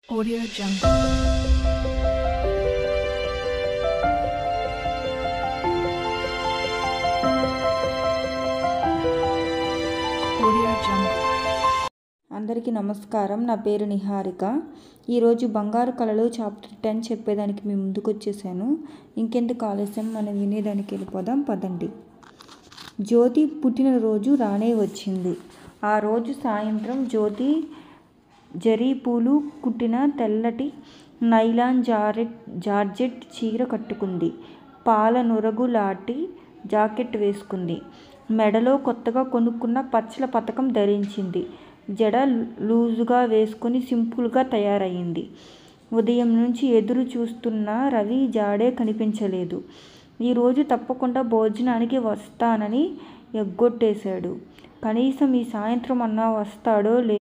Audio Jungle. Audio Jungle. అందరికీ నమస్కారం. నా పేరు నిహారిక. ఈరోజు బంగారు కళలు చాప్టర్ 10 చెప్పేదానికి మీ ముందుకు వచ్చేసాను. ఇంకెందుకు ఆలస్యం, మనం వినేదానికి వెళ్ళిపోదాం పదండి. జ్యోతి పుట్టినరోజు రానే వచ్చింది. ఆ రోజు సాయంత్రం జ్యోతి జరీ పూలు కుట్టిన తెల్లటి నైలాన్ జార్జెట్ చీర కట్టుకుంది. పాల నురగు లాంటి జాకెట్ వేసుకుంది. మెడలో కొత్తగా కొనుక్కున్న పచ్చల పతకం ధరించింది. జడ లూజుగా వేసుకుని సింపుల్గా తయారయింది. ఉదయం నుంచి ఎదురు చూస్తున్న రవి జాడే కనిపించలేదు. ఈరోజు తప్పకుండా భోజనానికి వస్తానని ఎగ్గొట్టేశాడు. కనీసం ఈ సాయంత్రం అన్నా వస్తాడో లే.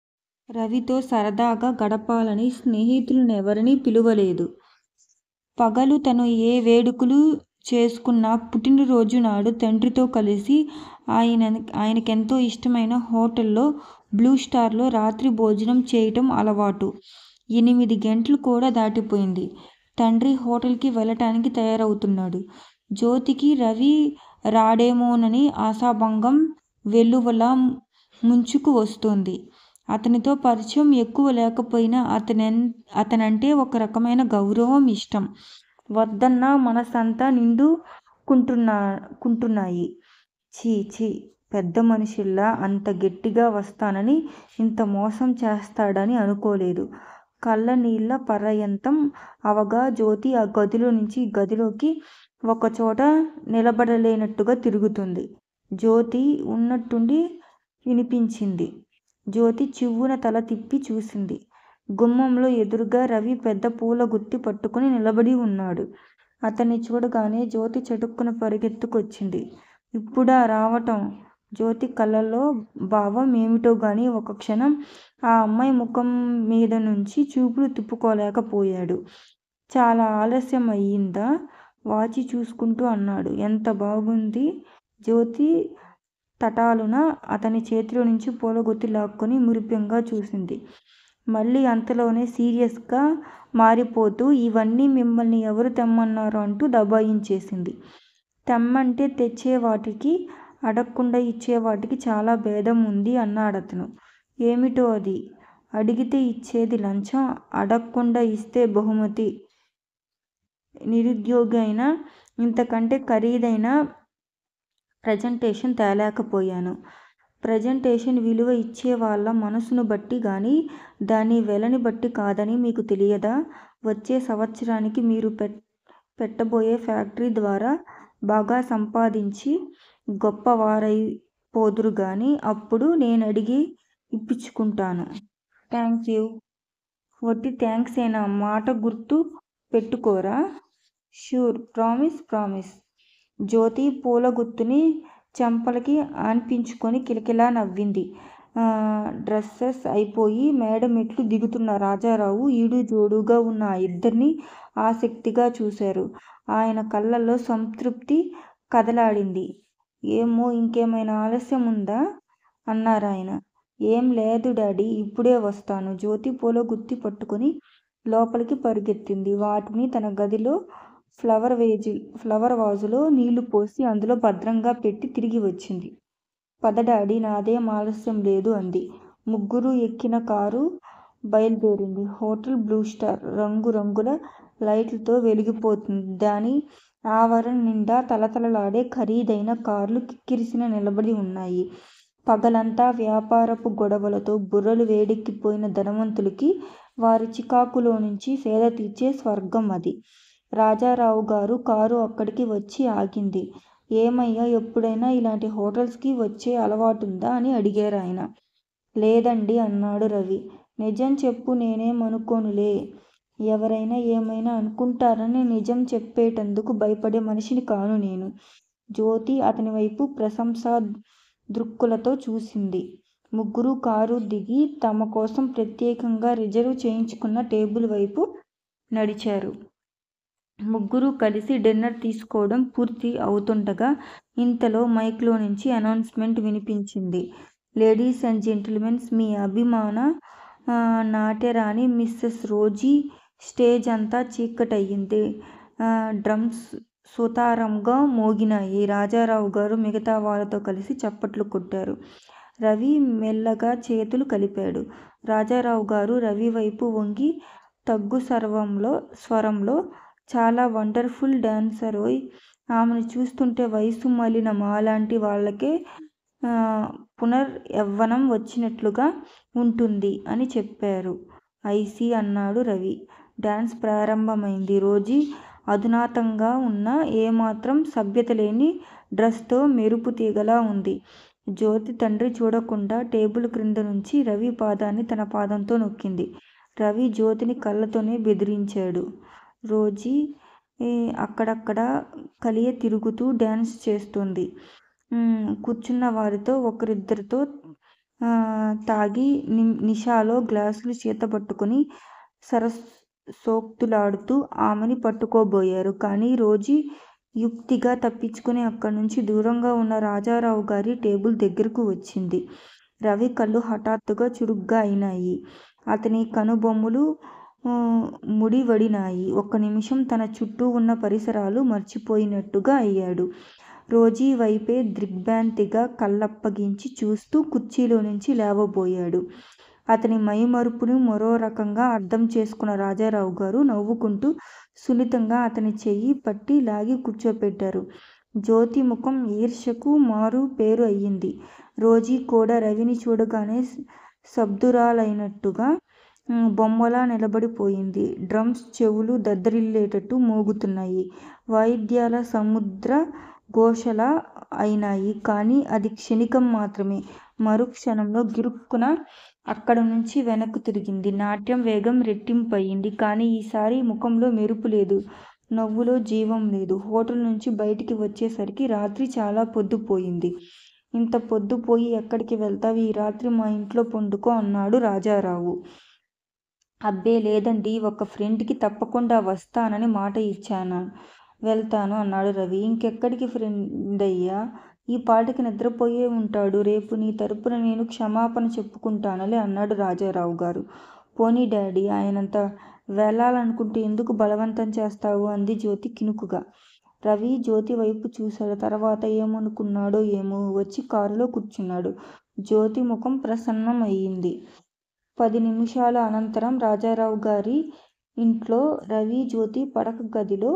రవితో సరదాగా గడపాలని స్నేహితులనెవరినీ పిలువలేదు. పగలు తను ఏ వేడుకలు చేసుకున్నా పుట్టినరోజు నాడు తండ్రితో కలిసి ఆయనకెంతో ఇష్టమైన హోటల్లో బ్లూ స్టార్లో రాత్రి భోజనం చేయటం అలవాటు. 8 గంటలు కూడా దాటిపోయింది. తండ్రి హోటల్కి వెళ్ళటానికి తయారవుతున్నాడు. జ్యోతికి రవి రాడేమోనని ఆశాభంగం వెల్లువలా ముంచుకు వస్తోంది. అతనితో పరిచయం ఎక్కువ లేకపోయినా అతనంటే ఒక రకమైన గౌరవం, ఇష్టం. వద్దన్న మనసంతా నిండుకుంటున్నాయి. చీ, పెద్ద మనిషిలా అంత గట్టిగా వస్తానని, ఇంత మోసం చేస్తాడని అనుకోలేదు. కళ్ళ నీళ్ళ పర్యంతం అవగా జ్యోతి ఆ గదిలో నుంచి గదిలోకి ఒకచోట నిలబడలేనట్టుగా తిరుగుతుంది. జ్యోతి ఉన్నట్టుండి వినిపించింది. జ్యోతి చివ్వున తల తిప్పి చూసింది. గుమ్మంలో ఎదురుగా రవి పెద్ద పూల గుత్తి పట్టుకుని నిలబడి ఉన్నాడు. అతన్ని చూడగానే జ్యోతి చటుక్కున పరిగెత్తుకొచ్చింది. ఇప్పుడా రావటం? జ్యోతి కళ్ళల్లో భావం ఏమిటోగాని ఒక క్షణం ఆ అమ్మాయి ముఖం మీద నుంచి చూపులు తిప్పుకోలేకపోయాడు. చాలా ఆలస్యం అయ్యిందా? వాచి చూసుకుంటూ అన్నాడు. ఎంత బాగుంది? జ్యోతి తటాలున అతని చేతిలో నుంచి పూలగుత్తి లాక్కొని మురిపెంగా చూసింది. మళ్ళీ అంతలోనే సీరియస్గా మారిపోతూ, ఇవన్నీ మిమ్మల్ని ఎవరు తెమ్మన్నారు అంటూ దబాయించేసింది. తెమ్మంటే తెచ్చేవాటికి, అడక్కుండా ఇచ్చేవాటికి చాలా భేదం ఉంది అన్నాడతను. ఏమిటో అది? అడిగితే ఇచ్చేది లంచం, అడక్కుండా ఇస్తే బహుమతి. నిరుద్యోగి అయినా ఇంతకంటే ఖరీదైన ప్రజెంటేషన్ తేలేకపోయాను. ప్రజెంటేషన్ విలువ ఇచ్చేవాళ్ళ మనసును బట్టి గానీ దాని వెలని బట్టి కాదని మీకు తెలియదా? వచ్చే సంవత్సరానికి మీరు పెట్టబోయే ఫ్యాక్టరీ ద్వారా బాగా సంపాదించి గొప్పవారైపోదురు గాని అప్పుడు నేనడిగి ఇప్పించుకుంటాను. థాంక్యూ. వట్టి థాంక్సేనా? మాట గుర్తు పెట్టుకోరా? Sure, promise. జ్యోతి పూలగుత్తుని చెంపలకి ఆన్పించుకొని కిలకిలా నవ్వింది. డ్రెస్సెస్ అయిపోయి మేడ మెట్లు దిగుతున్న రాజారావు ఈడు జోడుగా ఉన్న ఆ ఇద్దరినీ ఆసక్తిగా చూశారు. ఆయన కళ్ళల్లో సంతృప్తి కదలాడింది. ఏమ్మో, ఇంకేమైనా ఆలస్యం ఉందా? అన్నారాయన. ఏం లేదు డాడీ, ఇప్పుడే వస్తాను. జ్యోతి పూలగుత్తి పట్టుకుని లోపలికి పరుగెత్తింది. వాటిని తన గదిలో ఫ్లవర్ వాజులో నీళ్లు పోసి అందులో భద్రంగా పెట్టి తిరిగి వచ్చింది. పద డాడీ, నాదేం ఆలస్యం లేదు అంది. ముగ్గురూ ఎక్కిన కారు బయలుదేరింది. హోటల్ బ్లూ స్టార్ రంగురంగుల లైట్లతో వెలిగిపోతుంది. దాని ఆవరణ నిండా తళతళలాడే ఖరీదైన కార్లు కిక్కిరిసిన నిలబడి ఉన్నాయి. పగలంతా వ్యాపారపు గొడవలతో బుర్రలు వేడెక్కిపోయిన ధనవంతులకి వారి చికాకులోంచి సేద తీర్చే స్వర్గం అది. రాజారావు గారు కారు అక్కడికి వచ్చి ఆగింది. ఏమయ్యా, ఎప్పుడైనా ఇలాంటి హోటల్స్ కి వచ్చే అలవాటుందా అని అడిగారాయన. లేదండి అన్నాడు రవి. నిజం చెప్పు, నేనేమనుకోనులే. ఎవరైనా ఏమైనా అనుకుంటారని నిజం చెప్పేటందుకు భయపడే మనిషిని కాను నేను. జ్యోతి అతని వైపు ప్రశంసా దృక్కులతో చూసింది. ముగ్గురూ కారు దిగి తమ కోసం ప్రత్యేకంగా రిజర్వ్ చేయించుకున్న టేబుల్ వైపు నడిచారు. ముగ్గురూ కలిసి డిన్నర్ తీసుకోవడం పూర్తి అవుతుండగా ఇంతలో మైక్లో నుంచి అనౌన్స్మెంట్ వినిపించింది. లేడీస్ అండ్ జెంటిల్మెన్స్, మీ అభిమాన నాట్యరాణి మిస్సెస్ రోజీ. స్టేజ్ అంతా చీకటయింది. డ్రమ్స్ సుతారంగా మోగినాయి. రాజారావు గారు మిగతా వాళ్ళతో కలిసి చప్పట్లు కొట్టారు. రవి మెల్లగా చేతులు కలిపాడు. రాజారావు గారు రవి వైపు వంగి తగ్గు స్వరంలో చాలా వండర్ఫుల్ డాన్సరోయ్. ఆమెను చూస్తుంటే వయసు మళ్ళిన మాలాంటి వాళ్ళకే పునర్యవ్వనం వచ్చినట్లుగా ఉంటుంది అని చెప్పారు. ఐసీ అన్నాడు రవి. డాన్స్ ప్రారంభమైంది. రోజీ అధునాతంగా ఉన్న ఏమాత్రం సభ్యత లేని డ్రెస్తో మెరుపు తీగలా ఉంది. జ్యోతి తండ్రి చూడకుండా టేబుల్ క్రింద నుంచి రవి పాదాన్ని తన పాదంతో నొక్కింది. రవి జ్యోతిని కళ్ళతోనే బెదిరించాడు. రోజీ అక్కడక్కడ కలియ తిరుగుతూ డ్యాన్స్ చేస్తోంది. కూర్చున్న వారితో ఒకరిద్దరితో తాగి నిషాలో గ్లాసులు చేతపట్టుకుని సరసోక్తులాడుతూ ఆమెని పట్టుకోబోయారు. కానీ రోజీ యుక్తిగా తప్పించుకుని అక్కడి నుంచి దూరంగా ఉన్న రాజారావు గారి టేబుల్ దగ్గరకు వచ్చింది. రవి కళ్ళు హఠాత్తుగా చురుగ్గా అయినాయి. అతని కనుబొమ్మలు ముడివడినాయి. ఒక్క నిమిషం తన చుట్టూ ఉన్న పరిసరాలు మర్చిపోయినట్టుగా అయ్యాడు. రోజీ వైపే దిగ్భ్రాంతిగా కళ్ళప్పగించి చూస్తూ కుర్చీలో నుంచి లేవబోయాడు. అతని మైమరుపుని మరో రకంగా అర్థం చేసుకున్న రాజారావు గారు నవ్వుకుంటూ సున్నితంగా అతని చెయ్యి పట్టి లాగి కూర్చోపెట్టారు. జ్యోతి ముఖం ఈర్ష్యకు మారు పేరు అయ్యింది. రోజీ కూడా రవిని చూడగానే స్తబ్దురాలైనట్టుగా బొమ్మలా నిలబడిపోయింది. డ్రమ్స్ చెవులు దద్దరిల్లేటట్టు మోగుతున్నాయి. వాయిద్యాల సముద్ర ఘోషలా అయినాయి. కానీ అది క్షణికం మాత్రమే. మరుక్షణంలో గిరుక్కున అక్కడ నుంచి వెనక్కు తిరిగింది. నాట్యం వేగం రెట్టింపయింది. కానీ ఈసారి ముఖంలో మెరుపు లేదు. నవ్వులో జీవం లేదు. హోటల్ నుంచి బయటికి వచ్చేసరికి రాత్రి చాలా పొద్దుపోయింది. ఇంత పొద్దుపోయి ఎక్కడికి వెళ్తావు? ఈ రాత్రి మా ఇంట్లో పండుకో అన్నాడు రాజారావు. అబ్బే లేదండి, ఒక ఫ్రెండ్కి తప్పకుండా వస్తానని మాట ఇచ్చాను, వెళ్తాను అన్నాడు రవి. ఇంకెక్కడికి ఫ్రెండయ్యా? ఈ పాటికి నిద్రపోయే ఉంటాడు. రేపు నీ తరపున నేను క్షమాపణ చెప్పుకుంటానులే అన్నాడు రాజారావు గారు. పోనీ డాడీ, ఆయనంత వెళ్ళాలనుకుంటే ఎందుకు బలవంతం చేస్తావు అంది జ్యోతి కినుకుగా. రవి జ్యోతి వైపు చూశాడు. తర్వాత ఏమనుకున్నాడో ఏమో వచ్చి కారులో కూర్చున్నాడు. జ్యోతి ముఖం ప్రసన్నం అయింది. 10 నిమిషాల అనంతరం రాజారావు గారి ఇంట్లో రవి జ్యోతి పడక గదిలో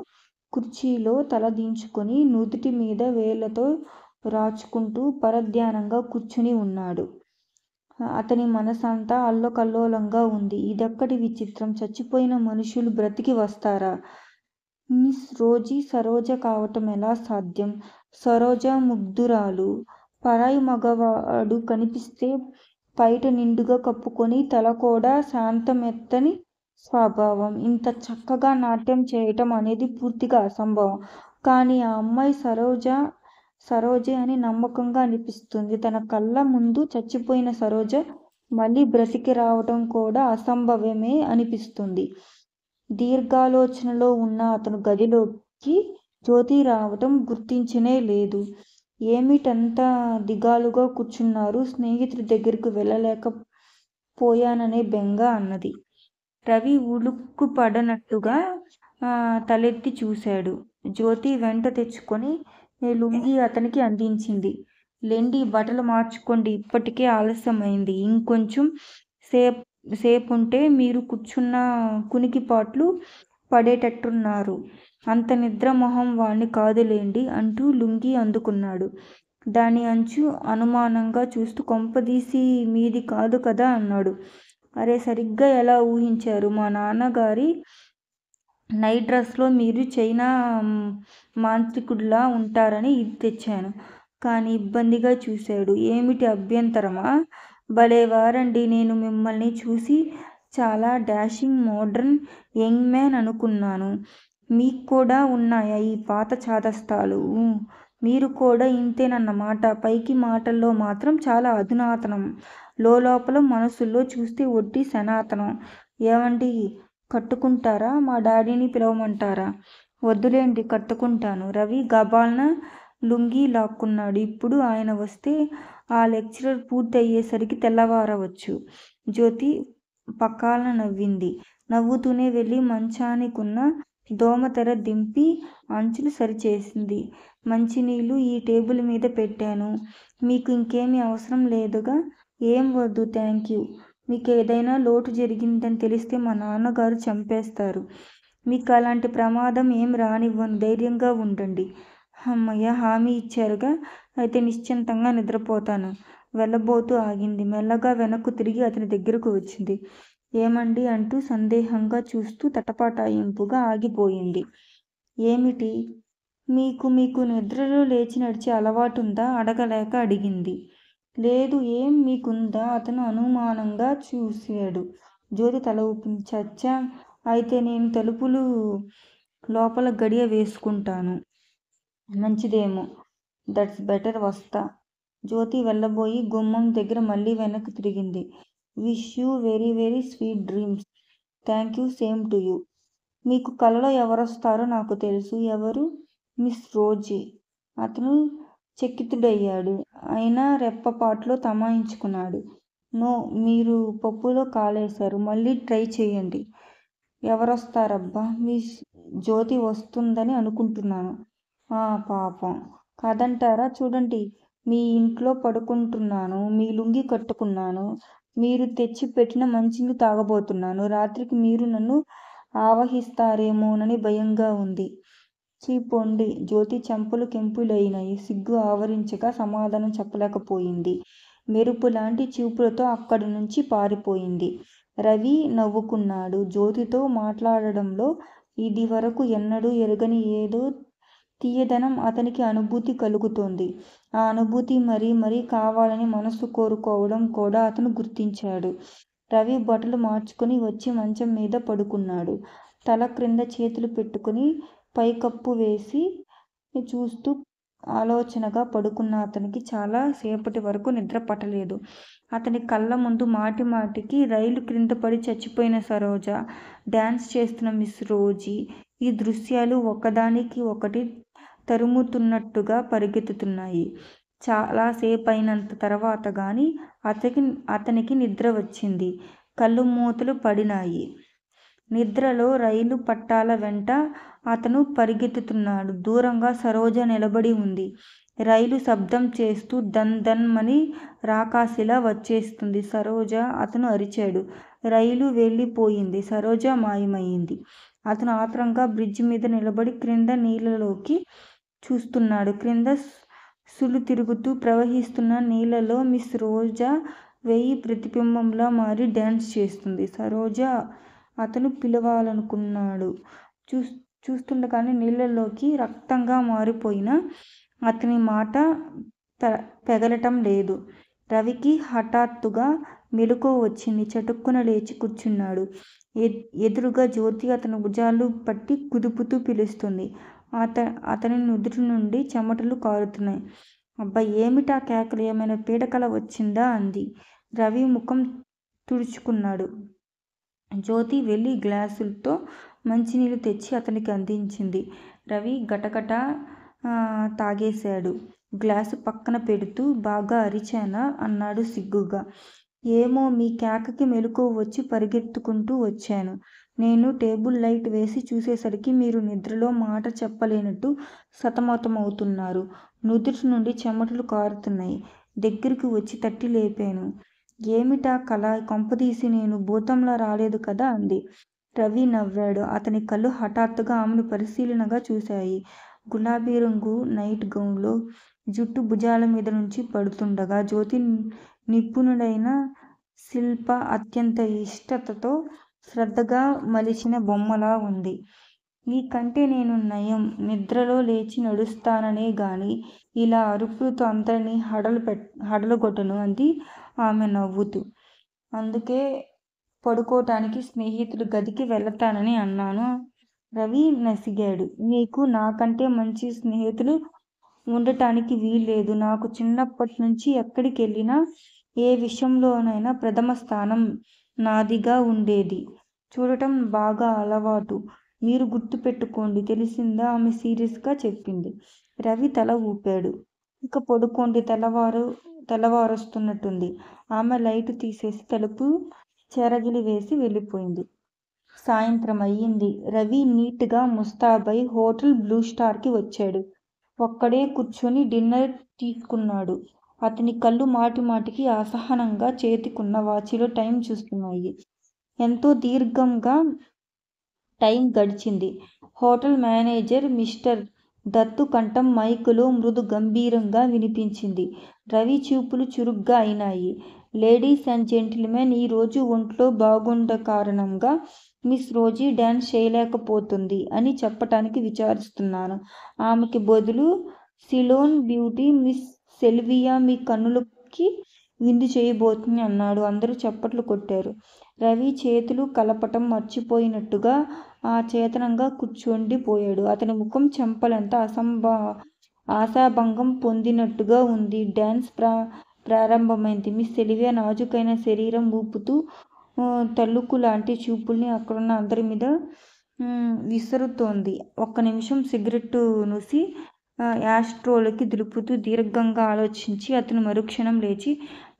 కుర్చీలో తలదించుకుని నుదుటి మీద వేళ్లతో రాచుకుంటూ పరధ్యానంగా కూర్చుని ఉన్నాడు. అతని మనసంతా అల్లకల్లోలంగా ఉంది. ఇదెక్కడి విచిత్రం! చచ్చిపోయిన మనుషులు బ్రతికి వస్తారా? మిస్ రోజీ సరోజ కావటం ఎలా సాధ్యం? సరోజ ముగ్ధురాలు. పరాయి మగవాడు కనిపిస్తే పైట నిండుగా కప్పుకొని తల కూడా శాంతమెత్తని స్వభావం. ఇంత చక్కగా నాట్యం చేయటం అనేది పూర్తిగా అసంభవం. కానీ ఆ అమ్మాయి సరోజే అని నమ్మకంగా అనిపిస్తుంది. తన కళ్ళ ముందు చచ్చిపోయిన సరోజ మళ్ళీ బ్రతికి రావటం కూడా అసంభవమే అనిపిస్తుంది. దీర్ఘాలోచనలో ఉన్న అతను గదిలోకి జ్యోతి రావటం గుర్తించనే లేదు. ఏమిటంత దిగాలుగా కూర్చున్నారు? స్నేహితుడి దగ్గరకు వెళ్ళలేకపోయాననే బెంగ అన్నది. రవి ఉలుక్కుపడనట్టుగా తలెత్తి చూశాడు. జ్యోతి వెంట తెచ్చుకొని లుంగీ అతనికి అందించింది. లెండి, బట్టలు మార్చుకోండి, ఇప్పటికే ఆలస్యమైంది. ఇంకొంచెం సేపుంటే మీరు కూర్చున్న కునికిపాట్లు పడేటట్టున్నారు. అంత నిద్ర మొహం వాణ్ణి కాదులేండి అంటూ లుంగీ అందుకున్నాడు. దాని అంచు అనుమానంగా చూస్తూ కొంపదీసి మీది కాదు కదా అన్నాడు. అరే, సరిగ్గా ఎలా ఊహించారు? మా నాన్నగారి నైట్ డ్రెస్లో మీరు చైనా మాంత్రికుడిలా ఉంటారని ఇది తెచ్చాను. కానీ ఇబ్బందిగా చూశాడు. ఏమిటి అభ్యంతరమా? భలేవారండి, నేను మిమ్మల్ని చూసి చాలా డాషింగ్ మోడ్రన్ యంగ్ మ్యాన్ అనుకున్నాను. మీకు కూడా ఉన్నాయా ఈ పాత చాదస్తాలు? మీరు కూడా ఇంతేనన్నమాట. పైకి మాటల్లో మాత్రం చాలా అధునాతనం, లోపల మనసుల్లో చూస్తే ఒట్టి సనాతనం. ఏవండి, కట్టుకుంటారా? మా డాడీని పిలవమంటారా? వద్దులేండి, కట్టుకుంటాను. రవి గబాల్న లుంగీ లాక్కున్నాడు. ఇప్పుడు ఆయన వస్తే ఆ లెక్చర్ పూర్తి అయ్యేసరికి తెల్లవారవచ్చు. జ్యోతి పకాలన నవ్వింది. నవ్వుతూనే వెళ్ళి మంచానికున్న దోమతెర దింపి అంచులు సరిచేసింది. మంచినీళ్ళు ఈ టేబుల్ మీద పెట్టాను. మీకు ఇంకేమీ అవసరం లేదుగా? ఏం వద్దు, థాంక్యూ. మీకేదైనా లోటు జరిగిందని తెలిస్తే మా నాన్నగారు చంపేస్తారు. మీకు అలాంటి ప్రమాదం ఏం రానివ్వను. ధైర్యంగా ఉండండి. హమ్మయ్య, హామీ ఇచ్చారుగా? అయితే నిశ్చింతంగా నిద్రపోతాను. వెళ్ళబోతూ ఆగింది. మెల్లగా వెనక్కు తిరిగి అతని దగ్గరకు వచ్చింది. ఏమండీ అంటూ సందేహంగా చూస్తూ తటపటాయింపుగా ఆగిపోయింది. ఏమిటి? మీకు నిద్రలో లేచి నడిచే అలవాటుందా? అడగలేక అడిగింది. లేదు. ఏం మీకుందా? అతను అనుమానంగా చూశాడు. జ్యోతి తల ఊపింది. చచ్చా! అయితే నేను తలుపులు లోపల గడియ వేసుకుంటాను. మంచిదేమో. That's better. వస్తా. జ్యోతి వెళ్ళబోయి గుమ్మం దగ్గర మళ్ళీ వెనక్కి తిరిగింది. Wish you very very sweet dreams. Thank you. Same to you. మీకు కలలో ఎవరొస్తారో నాకు తెలుసు. ఎవరు? Miss Rosie. అతను చకితుడయ్యాడు. అయినా రెప్పపాటులో తమాయించుకున్నాడు. నో, మీరు పప్పులో కాలేశారు. మళ్ళీ ట్రై చేయండి. ఎవరొస్తారబ్బా? మిస్ జ్యోతి వస్తుందని అనుకుంటున్నాను. పాపం. కాదంటారా? చూడండి, మీ ఇంట్లో పడుకుంటున్నాను. మీ లుంగీ కట్టుకున్నాను. మీరు తెచ్చి పెట్టిన మంచినీళ్ళు తాగబోతున్నాను. రాత్రికి మీరు నన్ను ఆవహిస్తారేమోనని భయంగా ఉంది. చీ పొండి. జ్యోతి చెంపలు కెంపులైనాయి. సిగ్గు ఆవరించగా సమాధానం చెప్పలేకపోయింది. మెరుపులాంటి చూపులతో అక్కడి నుంచి పారిపోయింది. రవి నవ్వుకున్నాడు. జ్యోతితో మాట్లాడడంలో ఇదివరకు ఎన్నడూ ఎరుగని ఏదో తీయదనం అతనికి అనుభూతి కలుగుతోంది. ఆ అనుభూతి మరీ మరీ కావాలని మనసు కోరుకోవడం కూడా అతను గుర్తించాడు. రవి బట్టలు మార్చుకుని వచ్చి మంచం మీద పడుకున్నాడు. తల క్రింద చేతులు పెట్టుకుని పైకప్పు వేసి చూస్తూ ఆలోచనగా పడుకున్న అతనికి చాలా సేపటి వరకు నిద్ర పట్టలేదు. అతని కళ్ళ ముందు మాటి మాటికి రైలు క్రింద పడి చచ్చిపోయిన సరోజ, డాన్స్ చేస్తున్న మిస్ రోజీ, ఈ దృశ్యాలు ఒకదానికి ఒకటి తరుముతున్నట్టుగా పరిగెత్తుతున్నాయి. చాలాసేపయినంత తర్వాత గాని అతనికి నిద్ర వచ్చింది. కళ్ళు మూతలు పడినాయి. నిద్రలో రైలు పట్టాల వెంట అతను పరిగెత్తుతున్నాడు. దూరంగా సరోజ నిలబడి ఉంది. రైలు శబ్దం చేస్తూ దన్ దన్ మని రాకాసిలా వచ్చేస్తుంది. సరోజ! అతను అరిచాడు. రైలు వెళ్ళిపోయింది. సరోజ మాయమైంది. అతను ఆత్రంగా బ్రిడ్జి మీద నిలబడి క్రింద నీళ్ళలోకి చూస్తున్నాడు. క్రింద సులు తిరుగుతూ ప్రవహిస్తున్న నీళ్ళలో మిస్ రోజా వెయ్యి ప్రతిబింబంలా మారి డాన్స్ చేస్తుంది. సరోజ! అతను పిలవాలనుకున్నాడు. చూస్తుండగానే నీళ్ళలోకి రక్తంగా మారిపోయిన అతని మాట పెగలటం లేదు. రవికి హఠాత్తుగా మెలకువ వచ్చింది. చటుక్కున లేచి కూర్చున్నాడు. ఎదురుగా జ్యోతి అతని భుజాలు పట్టి కుదుపుతూ పిలుస్తుంది. అతని నుదుటి నుండి చెమటలు కారుతున్నాయి. అబ్బా, ఏమిటా కేకలు? ఏమైనా పీడకల వచ్చిందా? అంది. రవి ముఖం తుడుచుకున్నాడు. జ్యోతి వెళ్ళి గ్లాసులతో మంచినీళ్ళు తెచ్చి అతనికి అందించింది. రవి గటగట తాగేశాడు. గ్లాసు పక్కన పెడుతూ బాగా అరిచానా? అన్నాడు సిగ్గుగా. ఏమో, మీ కేకకి మెలకువ వచ్చి పరిగెత్తుకుంటూ వచ్చాను. నేను టేబుల్ లైట్ వేసి చూసేసరికి మీరు నిద్రలో మాట చెప్పలేనట్టు సతమతమవుతున్నారు. నుదుటి నుండి చెమటలు కారుతున్నాయి. దగ్గరికి వచ్చి తట్టి లేపాను. ఏమిటా కల? కొంపదీసి నేను భూతంలా రాలేదు కదా? అంది. రవి నవ్వాడు. అతని కళ్ళు హఠాత్తుగా ఆమెను పరిశీలనగా చూశాయి. గులాబీ రంగు నైట్ గౌన్లో జుట్టు భుజాల మీద నుంచి పడుతుండగా జ్యోతి నిపుణుడైన శిల్ప అత్యంత ఇష్టతతో శ్రద్ధగా మలిచిన బొమ్మలా ఉంది. నీకంటే నేను నయం. నిద్రలో లేచి నడుస్తాననే గాని ఇలా అరుపులతో అందరినీ హడలుగొట్టను అంది ఆమె నవ్వుతూ. అందుకే పడుకోటానికి స్నేహితుడి గదికి వెళతానని అన్నాను. రవి నసిగాడు. నీకు నాకంటే మంచి స్నేహితులు ఉండటానికి వీల్లేదు. నాకు చిన్నప్పటి నుంచి ఎక్కడికెళ్ళినా ఏ విషయంలోనైనా ప్రథమ స్థానం నాదిగా ఉండేది. చూడటం బాగా అలవాటు. మీరు గుర్తుపెట్టుకోండి, తెలిసిందా? ఆమె సీరియస్గా చెప్పింది. రవి తల ఊపాడు. ఇక పడుకోండి, తెల్లవారుస్తున్నట్టుంది. ఆమె లైటు తీసేసి తలుపు చెరగిలి వేసి వెళ్ళిపోయింది. సాయంత్రం అయ్యింది. రవి నీట్గా ముస్తాబై హోటల్ బ్లూ స్టార్కి వచ్చాడు. ఒక్కడే కూర్చొని డిన్నర్ తీసుకున్నాడు. అతని కళ్ళు మాటిమాటికి అసహనంగా చేతికున్న వాచిలో టైం చూస్తున్నాయి. ఎంతో దీర్ఘంగా టైం గడిచింది. హోటల్ మేనేజర్ మిస్టర్ దత్తు కంఠం మైకులో మృదు గంభీరంగా వినిపించింది. రవి చూపులు చురుగ్గా అయినాయి. లేడీస్ అండ్ జెంటిల్మెన్, ఈరోజు ఒంట్లో బాగుండ కారణంగా మిస్ రోజీ డాన్స్ చేయలేకపోతుంది అని చెప్పటానికి విచారిస్తున్నాను. ఆమెకి బదులు సిలోన్ బ్యూటీ మిస్ సెల్వియా మీ కన్నులకి విందు చేయబోతుంది అన్నాడు. అందరూ చప్పట్లు కొట్టారు. రవి చేతులు కలపటం మర్చిపోయినట్టుగా చేతనంగా కూర్చుండిపోయాడు. అతని ముఖం చెంపలంతా ఆశాభంగం పొందినట్టుగా ఉంది. డాన్స్ ప్రారంభమైంది. మిస్ సెల్వియా నాజుకైన శరీరం ఊపుతూ తల్లుకు లాంటి చూపుల్ని అక్కడున్న అందరి మీద విసురుతోంది. ఒక్క నిమిషం సిగరెట్టు నూసి యాస్ట్రోలోకి దులుపుతూ దీర్ఘంగా ఆలోచించి అతను మరుక్షణం లేచి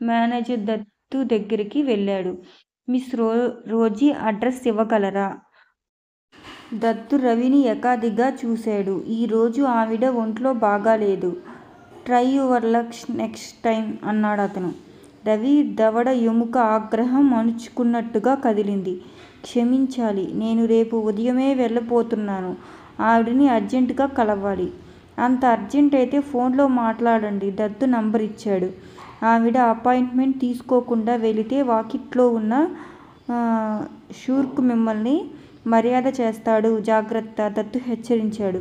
మేనేజర్ దత్తు దగ్గరికి వెళ్ళాడు. మిస్ రోజీ అడ్రస్ ఇవ్వగలరా? దత్తు రవిని ఎకాదిగా చూశాడు. ఈరోజు ఆవిడ ఒంట్లో బాగాలేదు. Try your luck next time అన్నాడు అతను. రవి దవడ ఎముక ఆగ్రహం అణుచుకున్నట్టుగా కదిలింది. క్షమించాలి, నేను రేపు ఉదయమే వెళ్ళబోతున్నాను. ఆవిడని అర్జెంటుగా కలవాలి. అంత అర్జెంట్ అయితే ఫోన్లో మాట్లాడండి. దత్తు నంబర్ ఇచ్చాడు. ఆవిడ అపాయింట్మెంట్ తీసుకోకుండా వెళితే వాకిట్లో ఉన్న షూర్క్ మిమ్మల్ని మర్యాద చేస్తాడు. జాగ్రత్త, దత్తు హెచ్చరించాడు.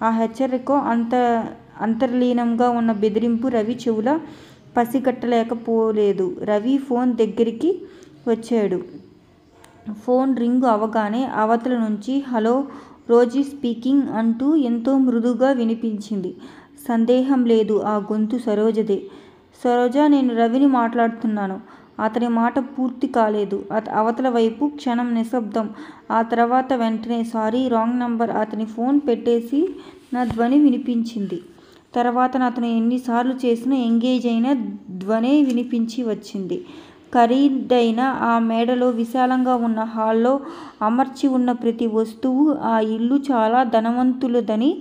ఆ హెచ్చరికో అంతర్లీనంగా ఉన్న బెదిరింపు రవి చెవుల పసిగట్టలేకపోలేదు. రవి ఫోన్ దగ్గరికి వచ్చాడు. ఫోన్ రింగు అవగానే అవతల నుంచి హలో రోజీ స్పీకింగ్ అంటూ ఎంతో మృదుగా వినిపించింది. సందేహం లేదు, ఆ గొంతు సరోజదే. సరోజ, నేను రవిని మాట్లాడుతున్నాను. అతని మాట పూర్తి కాలేదు. అవతల వైపు క్షణం నిశ్శబ్దం. ఆ తర్వాత వెంటనే సారీ, రాంగ్ నంబర్. అతని ఫోన్ పెట్టేసి నా ధ్వని వినిపించింది. తర్వాత అతను ఎన్నిసార్లు చేసినా ఎంగేజ్ అయిన ధ్వనే వినిపించి వచ్చింది. ఖరీదైన ఆ మేడలో విశాలంగా ఉన్న హాల్లో అమర్చి ఉన్న ప్రతి వస్తువు ఆ ఇల్లు చాలా ధనవంతులదని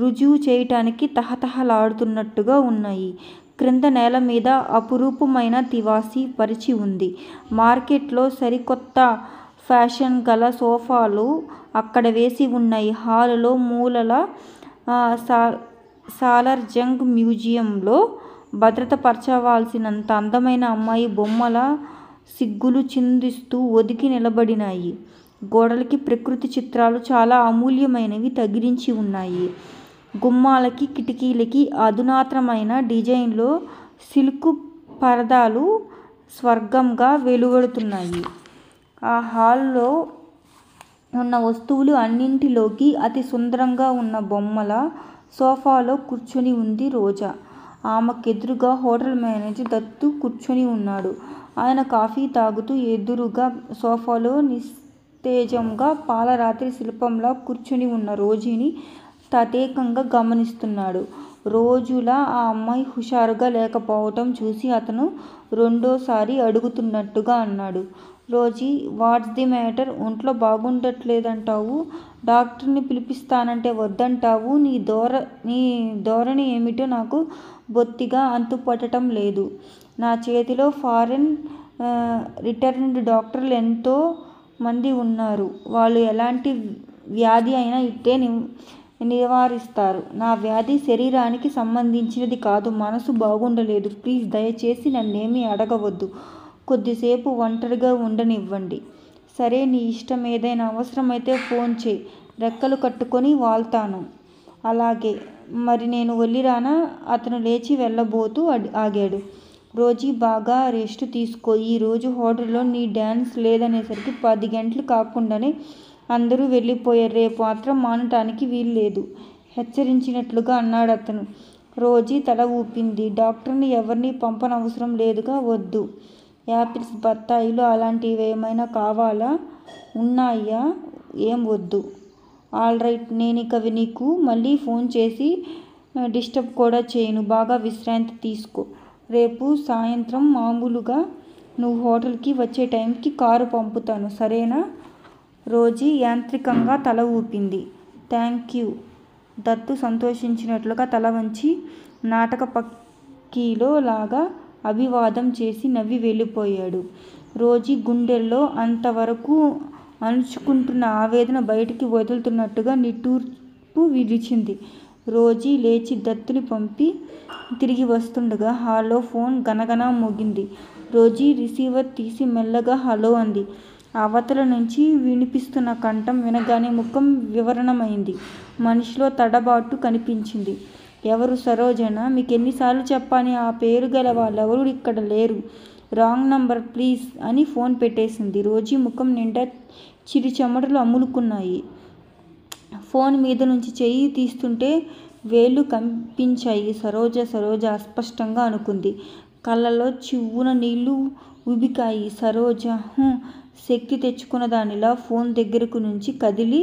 రుజువు చేయటానికి తహతహలాడుతున్నట్టుగా ఉన్నాయి. క్రింద నేల మీద అపురూపమైన తివాసీ పరిచి ఉంది. మార్కెట్లో సరికొత్త ఫ్యాషన్ గల సోఫాలు అక్కడ వేసి ఉన్నాయి. హాలులో మూలల సాలార్జంగ్ మ్యూజియంలో భద్రతపరచవలసినంత అందమైన అమ్మాయి బొమ్మల సిగ్గులు చిందిస్తూ ఒదిగి నిలబడినాయి. గోడలకి ప్రకృతి చిత్రాలు చాలా అమూల్యమైనవి తగిలించి ఉన్నాయి. గుమ్మాలకి కిటికీలకి అధునాతనమైన డిజైన్లో సిల్క్ పరదాలు స్వర్గంగా వెలువడుతున్నాయి. ఆ హాల్లో ఉన్న వస్తువులు అన్నింటిలోకి అతి సుందరంగా ఉన్న బొమ్మల సోఫాలో కూర్చొని ఉంది రోజా. ఆమెకెదురుగా హోటల్ మేనేజర్ దత్తు కూర్చొని ఉన్నాడు. ఆయన కాఫీ తాగుతూ ఎదురుగా సోఫాలో నిస్తేజంగా పాలరాత్రి శిల్పంలా కూర్చొని ఉన్న రోజీని తదేకంగా గమనిస్తున్నాడు. రోజులా ఆ అమ్మాయి హుషారుగా లేకపోవటం చూసి అతను రెండోసారి అడుగుతున్నట్టుగా అన్నాడు. Rosie, what's the matter? ఒంట్లో బాగుండట్లేదంటావు. డాక్టర్ని పిలిపిస్తానంటే వద్దంటావు. నీ ధోరణి ఏమిటో నాకు బొత్తిగా అంతుపట్టటం లేదు. నా చేతిలో ఫారెన్ రిటర్న్డ్ డాక్టర్లు ఎంతో మంది ఉన్నారు. వాళ్ళు ఎలాంటి వ్యాధి అయినా ఇట్టే నివారిస్తారు. నా వ్యాధి శరీరానికి సంబంధించినది కాదు. మనసు బాగుండలేదు. ప్లీజ్ దయచేసి నన్నేమీ అడగవద్దు. కొద్దిసేపు ఒంటరిగా ఉండనివ్వండి. సరే, నీ ఇష్టం. ఏదైనా అవసరమైతే ఫోన్ చేయి. రెక్కలు కట్టుకొని వాల్తాను. అలాగే. మరి నేను వెళ్ళిరానా? అతను లేచి వెళ్ళబోతూ ఆగాడు. రోజీ, బాగా రెస్ట్ తీసుకో. ఈరోజు హోటల్లో నీ డాన్స్ లేదనేసరికి 10 గంటలు కాకుండానే అందరూ వెళ్ళిపోయారు. రేపు మాత్రం మానటానికి వీల్లేదు హెచ్చరించినట్లుగా అన్నాడు అతను. రోజీ తల ఊపింది. డాక్టర్ని ఎవరినీ పంపనవసరం లేదుగా. వద్దు. యాపిల్స్, బత్తాయిలు అలాంటివేమైనా కావాలా? ఉన్నాయా? ఏం వద్దు. ఆల్ రైట్, నేనిక నీకు మళ్ళీ ఫోన్ చేసి డిస్టర్బ్ కూడా చేయను. బాగా విశ్రాంతి తీసుకో. రేపు సాయంత్రం మామూలుగా నువ్వు హోటల్కి వచ్చే టైంకి కారు పంపుతాను, సరేనా? రోజీ యాంత్రికంగా తల ఊపింది. Thank you. దత్తు సంతోషించినట్లుగా తల వంచి నాటక పక్కీలో లాగా అభివాదం చేసి నవ్వి వెళ్ళిపోయాడు. రోజీ గుండెల్లో అంతవరకు అణుచుకుంటున్న ఆవేదన బయటికి వదులుతున్నట్టుగా నిట్టూర్పు విడిచింది. రోజీ లేచి దత్తుని పంపి తిరిగి వస్తుండగా హాల్లో ఫోన్ గనగనా మోగింది. రోజీ రిసీవర్ తీసి మెల్లగా హలో అంది. అవతల నుంచి వినిపిస్తున్న కంఠం వినగానే ముఖం వివరణమైంది. మనిషిలో తడబాటు కనిపించింది. ఎవరు? సరోజనా? మీకెన్నిసార్లు చెప్పాని? ఆ పేరు గల వాళ్ళెవరూ ఇక్కడ లేరు. రాంగ్ నంబర్ ప్లీజ్ అని ఫోన్ పెట్టేసింది. రోజీ ముఖం నిండా చిరు చెమటలు అమ్ములుకున్నాయి. ఫోన్ మీద నుంచి చెయ్యి తీస్తుంటే వేళ్ళు కంపించాయి. సరోజ అస్పష్టంగా అనుకుంది. కళ్ళలో చివ్వున నీళ్లు ఉబికాయి. సరోజ శక్తి తెచ్చుకున్న దానిలా ఫోన్ దగ్గరకు నుంచి కదిలి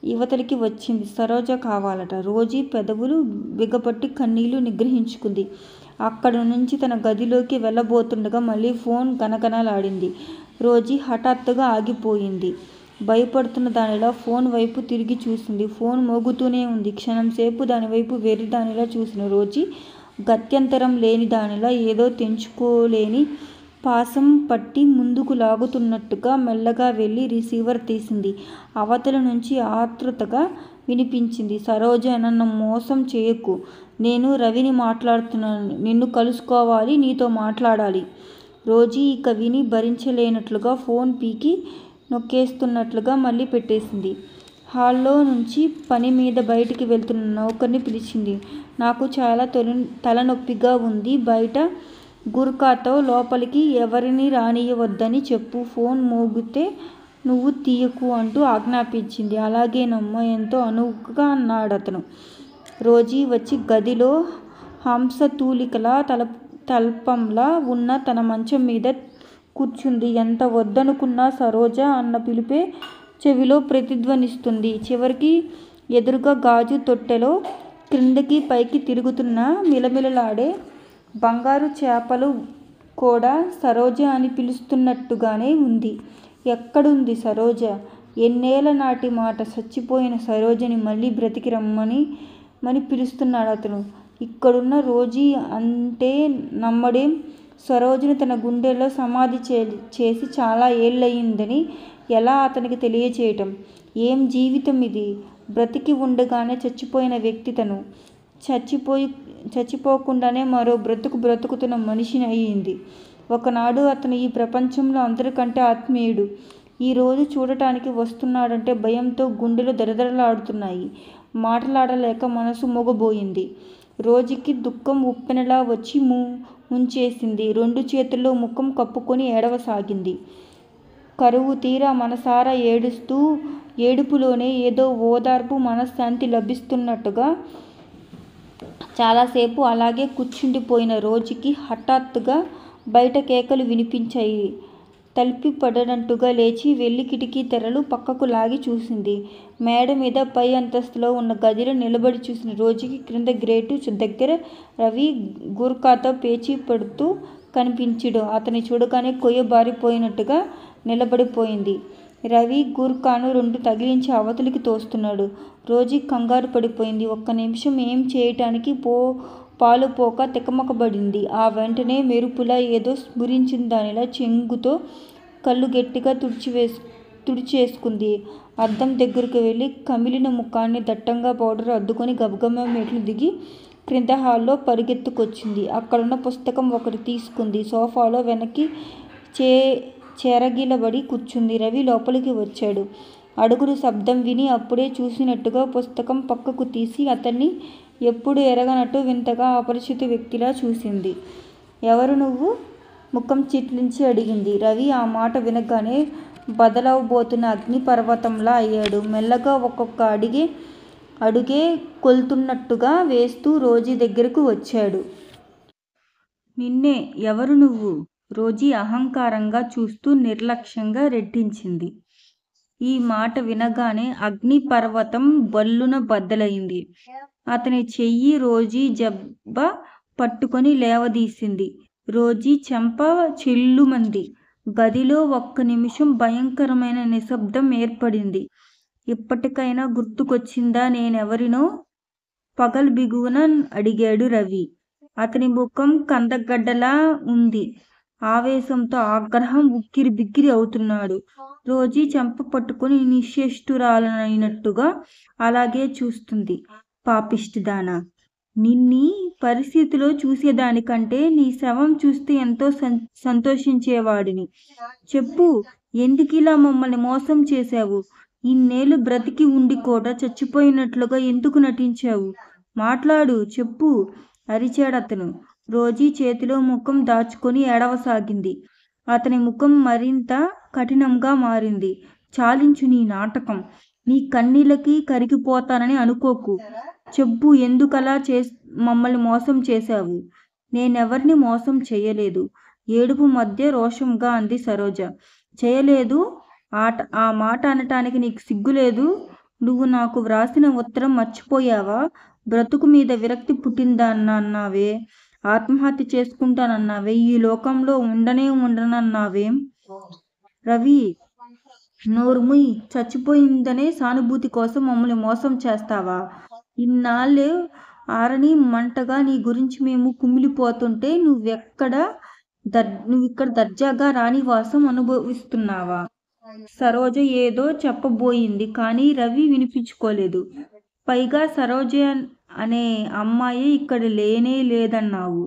యువతలికి వచ్చింది. సరోజ కావాలట. రోజీ పెదవులు బిగపట్టి కన్నీళ్లు నిగ్రహించుకుంది. అక్కడి నుంచి తన గదిలోకి వెళ్ళబోతుండగా మళ్ళీ ఫోన్ గనగనలాడింది. రోజీ హఠాత్తుగా ఆగిపోయింది. భయపడుతున్న దానిలా ఫోన్ వైపు తిరిగి చూసింది. ఫోన్ మోగుతూనే ఉంది. క్షణంసేపు దానివైపు వెర్రిదానిలా చూసిన రోజీ గత్యంతరం లేని దానిలా ఏదో తెంచుకోలేని పాసం పట్టి ముందుకు లాగుతున్నట్టుగా మెల్లగా వెళ్ళి రిసీవర్ తీసింది. అవతల నుంచి ఆతృతగా వినిపించింది. సరోజ, నన్ను మోసం చేయకు. నేను రవిని మాట్లాడుతున్నాను. నిన్ను కలుసుకోవాలి, నీతో మాట్లాడాలి. రోజీ ఇక విని భరించలేనట్లుగా ఫోన్ పీకి నొక్కేస్తున్నట్లుగా మళ్ళీ పెట్టేసింది. హాల్లో నుంచి పని మీద బయటికి వెళ్తున్న నౌకర్ని పిలిచింది. నాకు చాలా తలనొప్పిగా ఉంది. బయట గుర్కాతో లోపలికి ఎవరిని రానియవద్దని చెప్పు. ఫోన్ మోగితే నువ్వు తీయకు అంటూ ఆజ్ఞాపించింది. అలాగేనమ్మా, ఎంతో అనువుగా అన్నాడతను. రోజీ వచ్చి గదిలో హంసతూలికలా తల్పంలా ఉన్న తన మంచం మీద కూర్చుంది. ఎంత వద్దనుకున్నా సరోజ అన్న పిలుపే చెవిలో ప్రతిధ్వనిస్తుంది. చివరికి ఎదురుగా గాజు తొట్టెలో క్రిందకి పైకి తిరుగుతున్న మిలమిలలాడే బంగారు చేపలు కూడా సరోజ అని పిలుస్తున్నట్టుగానే ఉంది. ఎక్కడుంది సరోజ? ఎన్నేళ్ల నాటి మాట. చచ్చిపోయిన సరోజని మళ్ళీ బ్రతికి రమ్మని పిలుస్తున్నాడు అతను. ఇక్కడున్న రోజీ అంటే నమ్మడేం? సరోజని తన గుండెల్లో సమాధి చేసి చాలా ఏళ్ళయిందని ఎలా అతనికి తెలియచేయటం? ఏం జీవితం ఇది? బ్రతికి ఉండగానే చచ్చిపోయిన వ్యక్తి తను. చచ్చిపోకుండానే మరో బ్రతుకుతున్న మనిషిని అయింది. ఒకనాడు అతను ఈ ప్రపంచంలో అందరికంటే ఆత్మీయుడు. ఈరోజు చూడటానికి వస్తున్నాడంటే భయంతో గుండెలు దడదడలాడుతున్నాయి. మాటలాడలేక మనసు మొగబోయింది. రోజీకి దుఃఖం ఉప్పెనలా వచ్చి ముంచేసింది. రెండు చేతుల్లో ముఖం కప్పుకొని ఏడవసాగింది. కరువు తీరా మనసారా ఏడుస్తూ ఏడుపులోనే ఏదో ఓదార్పు, మనశ్శాంతి లభిస్తున్నట్టుగా చాలాసేపు అలాగే కూర్చుండిపోయిన రోజీకి హఠాత్తుగా బయట కేకలు వినిపించాయి. తలుపు పడనట్టుగా లేచి వెళ్ళి కిటికీ తెరలు పక్కకు లాగి చూసింది. మేడ మీద పై అంతస్తులో ఉన్న గదిలో నిలబడి చూసిన రోజీకి క్రింద గ్రేటు దగ్గర రవి గూర్ఖాతో పేచీ పడుతూ కనిపించాడు. అతన్ని చూడగానే కొయ్య బారిపోయినట్టుగా నిలబడిపోయింది. రవి గూర్ఖాను రెండు తగిలించి అవతలికి తోస్తున్నాడు. రోజీ కంగారు పడిపోయింది. ఒక్క నిమిషం ఏం చేయటానికి పాలుపోక తికమకబడింది. ఆ వెంటనే మెరుపులా ఏదో స్ఫురించిన దానిలా చెంగుతో కళ్ళు గట్టిగా తుడిచేసుకుంది. అద్దం దగ్గరకు వెళ్ళి కమిలిన ముఖాన్ని దట్టంగా పౌడర్ అద్దుకొని గబగబా మెట్లు దిగి క్రింద హాల్లో పరిగెత్తుకొచ్చింది. అక్కడున్న పుస్తకం ఒకటి తీసుకుంది. సోఫాలో వెనక్కి చెరగిలబడి కూర్చుంది. రవి లోపలికి వచ్చాడు. అడుగుల శబ్దం విని అప్పుడే చూసినట్టుగా పుస్తకం పక్కకు తీసి అతన్ని ఎప్పుడు ఎరగనట్టు వింతగా అపరిచిత వ్యక్తిలా చూసింది. ఎవరు నువ్వు? ముఖం చిట్లించి అడిగింది. రవి ఆ మాట వినగానే బదలవబోతున్న అగ్నిపర్వతంలా అయ్యాడు. మెల్లగా ఒక్కొక్క అడుగే కొల్తున్నట్టుగా వేస్తూ రోజీ దగ్గరకు వచ్చాడు. నిన్నే. ఎవరు నువ్వు? రోజీ అహంకారంగా చూస్తూ నిర్లక్ష్యంగా రెట్టించింది. ఈ మాట వినగానే అగ్నిపర్వతం బల్లున బద్దలైంది. అతని చెయ్యి రోజీ జబ్బ పట్టుకొని లేవదీసింది. రోజీ చెంప చెల్లుమంది. గదిలో ఒక్క నిమిషం భయంకరమైన నిశ్శబ్దం ఏర్పడింది. ఇప్పటికైనా గుర్తుకొచ్చిందా నేనెవరినో? పగల్బిగువున అడిగాడు రవి. అతని ముఖం కందగడ్డలా ఉంది. ఆవేశంతో ఆగ్రహం ఉక్కిరిబిక్కిరి అవుతున్నాడు. రోజీ చెంప పట్టుకుని నిశ్చేష్టురాలైనట్టుగా అలాగే చూస్తుంది. పాపిష్టిదానా! నిన్నీ పరిస్థితిలో చూసేదానికంటే నీ శవం చూస్తే ఎంతో సంతోషించేవాడిని. చెప్పు, ఎందుకిలా మమ్మల్ని మోసం చేశావు? ఇన్నేళ్ళు బ్రతికి ఉండి కూడా చచ్చిపోయినట్లుగా ఎందుకు నటించావు? మాట్లాడు, చెప్పు అరిచాడతను. రోజీ చేతిలో ముఖం దాచుకొని ఏడవసాగింది. అతని ముఖం మరింత కఠినంగా మారింది. చాలించు నీ నాటకం. నీ కన్నీళ్ళకి కరిగిపోతానని అనుకోకు. చెప్పు, ఎందుకలా మమ్మల్ని మోసం చేశావు? నేనెవరిని మోసం చేయలేదు. ఏడుపు మధ్య రోషంగా అంది సరోజ. చేయలేదు? ఆ మాట అనటానికి నీకు సిగ్గులేదు? నువ్వు నాకు వ్రాసిన ఉత్తరం మర్చిపోయావా? బ్రతుకు మీద విరక్తి పుట్టిందన్నావే, ఆత్మహత్య చేసుకుంటానన్నావే, ఈ లోకంలో ఉండనన్నావేం? రవి, నోరుముయ్. చచ్చిపోయిందనే సానుభూతి కోసం మమ్మల్ని మోసం చేస్తావా? ఇన్నాళ్ళు ఆరని మంటగా నీ గురించి మేము కుమిలిపోతుంటే నువ్విక్కడ దర్జాగా రాణివాసం అనుభవిస్తున్నావా? సరోజ ఏదో చెప్పబోయింది, కానీ రవి వినిపించుకోలేదు. పైగా సరోజ అనే అమ్మాయి ఇక్కడ లేనే లేదన్నావు.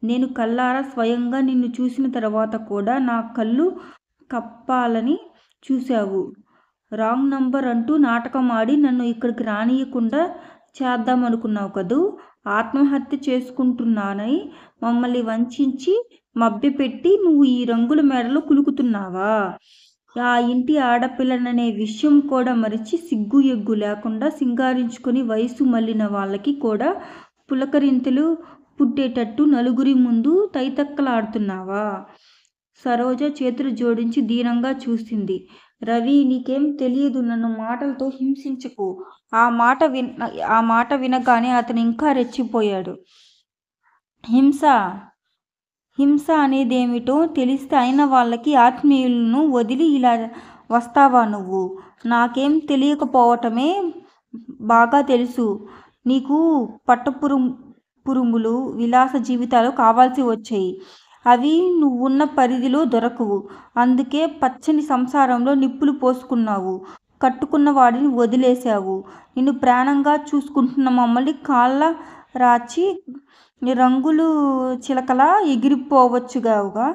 నేను కళ్ళారా స్వయంగా నిన్ను చూసిన తర్వాత కూడా నా కళ్ళు కప్పాలని చూశావు. రాంగ్ నంబర్ అంటూ నాటకం ఆడి నన్ను ఇక్కడికి రానియకుండా చేద్దామనుకున్నావు కదూ. ఆత్మహత్య చేసుకుంటున్నానని మమ్మల్ని వంచి మభ్యపెట్టి నువ్వు ఈ రంగుల మేడలో కులుకుతున్నావా? ఆ ఇంటి ఆడపిల్లననే విషయం కూడా మరిచి సిగ్గు ఎగ్గు లేకుండా సింగారించుకొని వయసు మళ్ళిన వాళ్ళకి కూడా పులకరింతలు పుట్టేటట్టు నలుగురి ముందు తైతక్కలాడుతున్నావా? సరోజ చేతులు జోడించి దీనంగా చూసింది. రవి, నీకేం తెలియదు. నన్ను మాటలతో హింసించకు. ఆ మాట వినగానే అతను ఇంకా రెచ్చిపోయాడు. హింస అనేదేమిటో తెలిస్తే అయిన వాళ్ళకి ఆత్మీయులను వదిలి ఇలా వస్తావా నువ్వు? నాకేం తెలియకపోవటమే బాగా తెలుసు. నీకు పట్టపురుములు విలాస జీవితాలు కావాల్సి వచ్చాయి. అవి నువ్వున్న పరిధిలో దొరకవు. అందుకే పచ్చని సంసారంలో నిప్పులు పోసుకున్నావు. కట్టుకున్న వాడిని వదిలేశావు. నిన్ను ప్రాణంగా చూసుకుంటున్న మమ్మల్ని కాళ్ళ రాచి రంగులు చిలకలా ఎగిరిపోవచ్చుగావుగా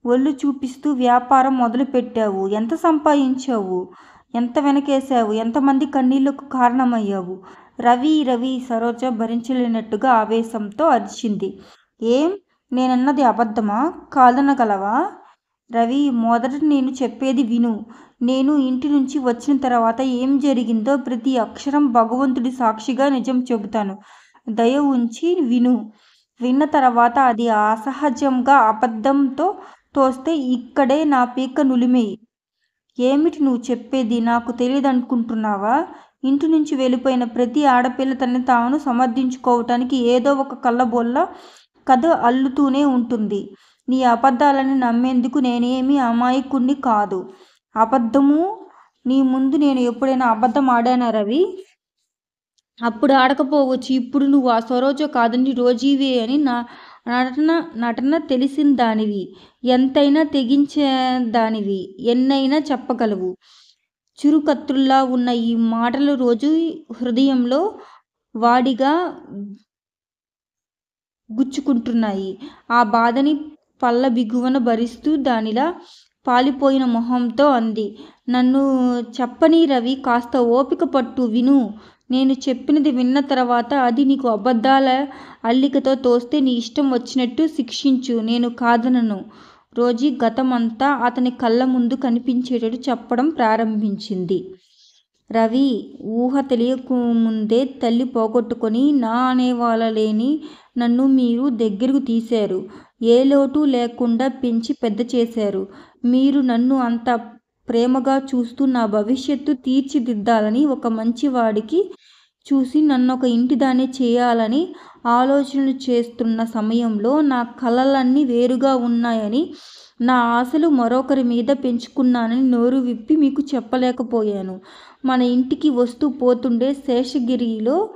ఒళ్ళు చూపిస్తూ వ్యాపారం మొదలుపెట్టావు. ఎంత సంపాదించావు? ఎంత వెనకేశావు? ఎంతమంది కన్నీళ్లకు కారణమయ్యావు? రవి, సరోజ భరించలేనట్టుగా ఆవేశంతో అరిచింది. ఏం, నేనన్నది అబద్ధమా? కాదనగలవా? రవి, మొదట నేను చెప్పేది విను. నేను ఇంటి నుంచి వచ్చిన తర్వాత ఏం జరిగిందో ప్రతి అక్షరం భగవంతుడి సాక్షిగా నిజం చెబుతాను. దయ ఉంచి విను. విన్న తర్వాత అది అసహజంగా అబద్ధంతో తోస్తే ఇక్కడే నా పీక నులిమేయి. ఏమిటి నువ్వు చెప్పేది? నాకు తెలియదనుకుంటున్నావా? ఇంటి నుంచి వెళ్ళిపోయిన ప్రతి ఆడపిల్ల తనని తాను సమర్థించుకోవటానికి ఏదో ఒక కళ్ళబొల్ల కథ అల్లుతూనే ఉంటుంది. నీ అబద్ధాలని నమ్మేందుకు నేనేమీ అమాయకుణ్ణి కాదు. అబద్ధము నీ ముందు నేను ఎప్పుడైనా అబద్ధం ఆడానా రవి? అప్పుడు ఆడకపోవచ్చు. ఇప్పుడు నువ్వు ఆ సరోజ కాదని రోజీవే అని నటన తెలిసిన దానివి. ఎంతైనా తెగించేదానివి. ఎన్నైనా చెప్పగలవు. చురుకత్తుల్లా ఉన్న ఈ మాటలు రోజు హృదయంలో వాడిగా గుచ్చుకుంటున్నాయి. ఆ బాధని పళ్ళ బిగువన భరిస్తూ దానిలా పాలిపోయిన మొహంతో అంది. నన్ను చెప్పని రవి, కాస్త ఓపిక పట్టు, విను. నేను చెప్పినది విన్న తర్వాత అది నీకు అబద్ధాల అల్లికతో తోస్తే నీ ఇష్టం వచ్చినట్టు శిక్షించు. నేను కాదనను. రోజీ గతమంతా అతని కళ్ళ ముందు కనిపించేటట్టు చెప్పడం ప్రారంభించింది. రవి, ఊహ తెలియకముందే తల్లి పోగొట్టుకొని నా అనేవాళ్ళ లేని నన్ను మీరు దగ్గరకు తీశారు. ఏ లోటు లేకుండా పెంచి పెద్ద చేశారు. మీరు నన్ను అంత ప్రేమగా చూస్తూ నా భవిష్యత్తు తీర్చిదిద్దాలని ఒక మంచివాడికి చూసి నన్నొక ఇంటిదాన్ని చేయాలని ఆలోచనలు చేస్తున్న సమయంలో నా కలలన్నీ వేరుగా ఉన్నాయని, నా ఆశలు మరొకరి మీద పెంచుకున్నానని నోరు విప్పి మీకు చెప్పలేకపోయాను. మన ఇంటికి వస్తూ పోతుండే శేషగిరిలో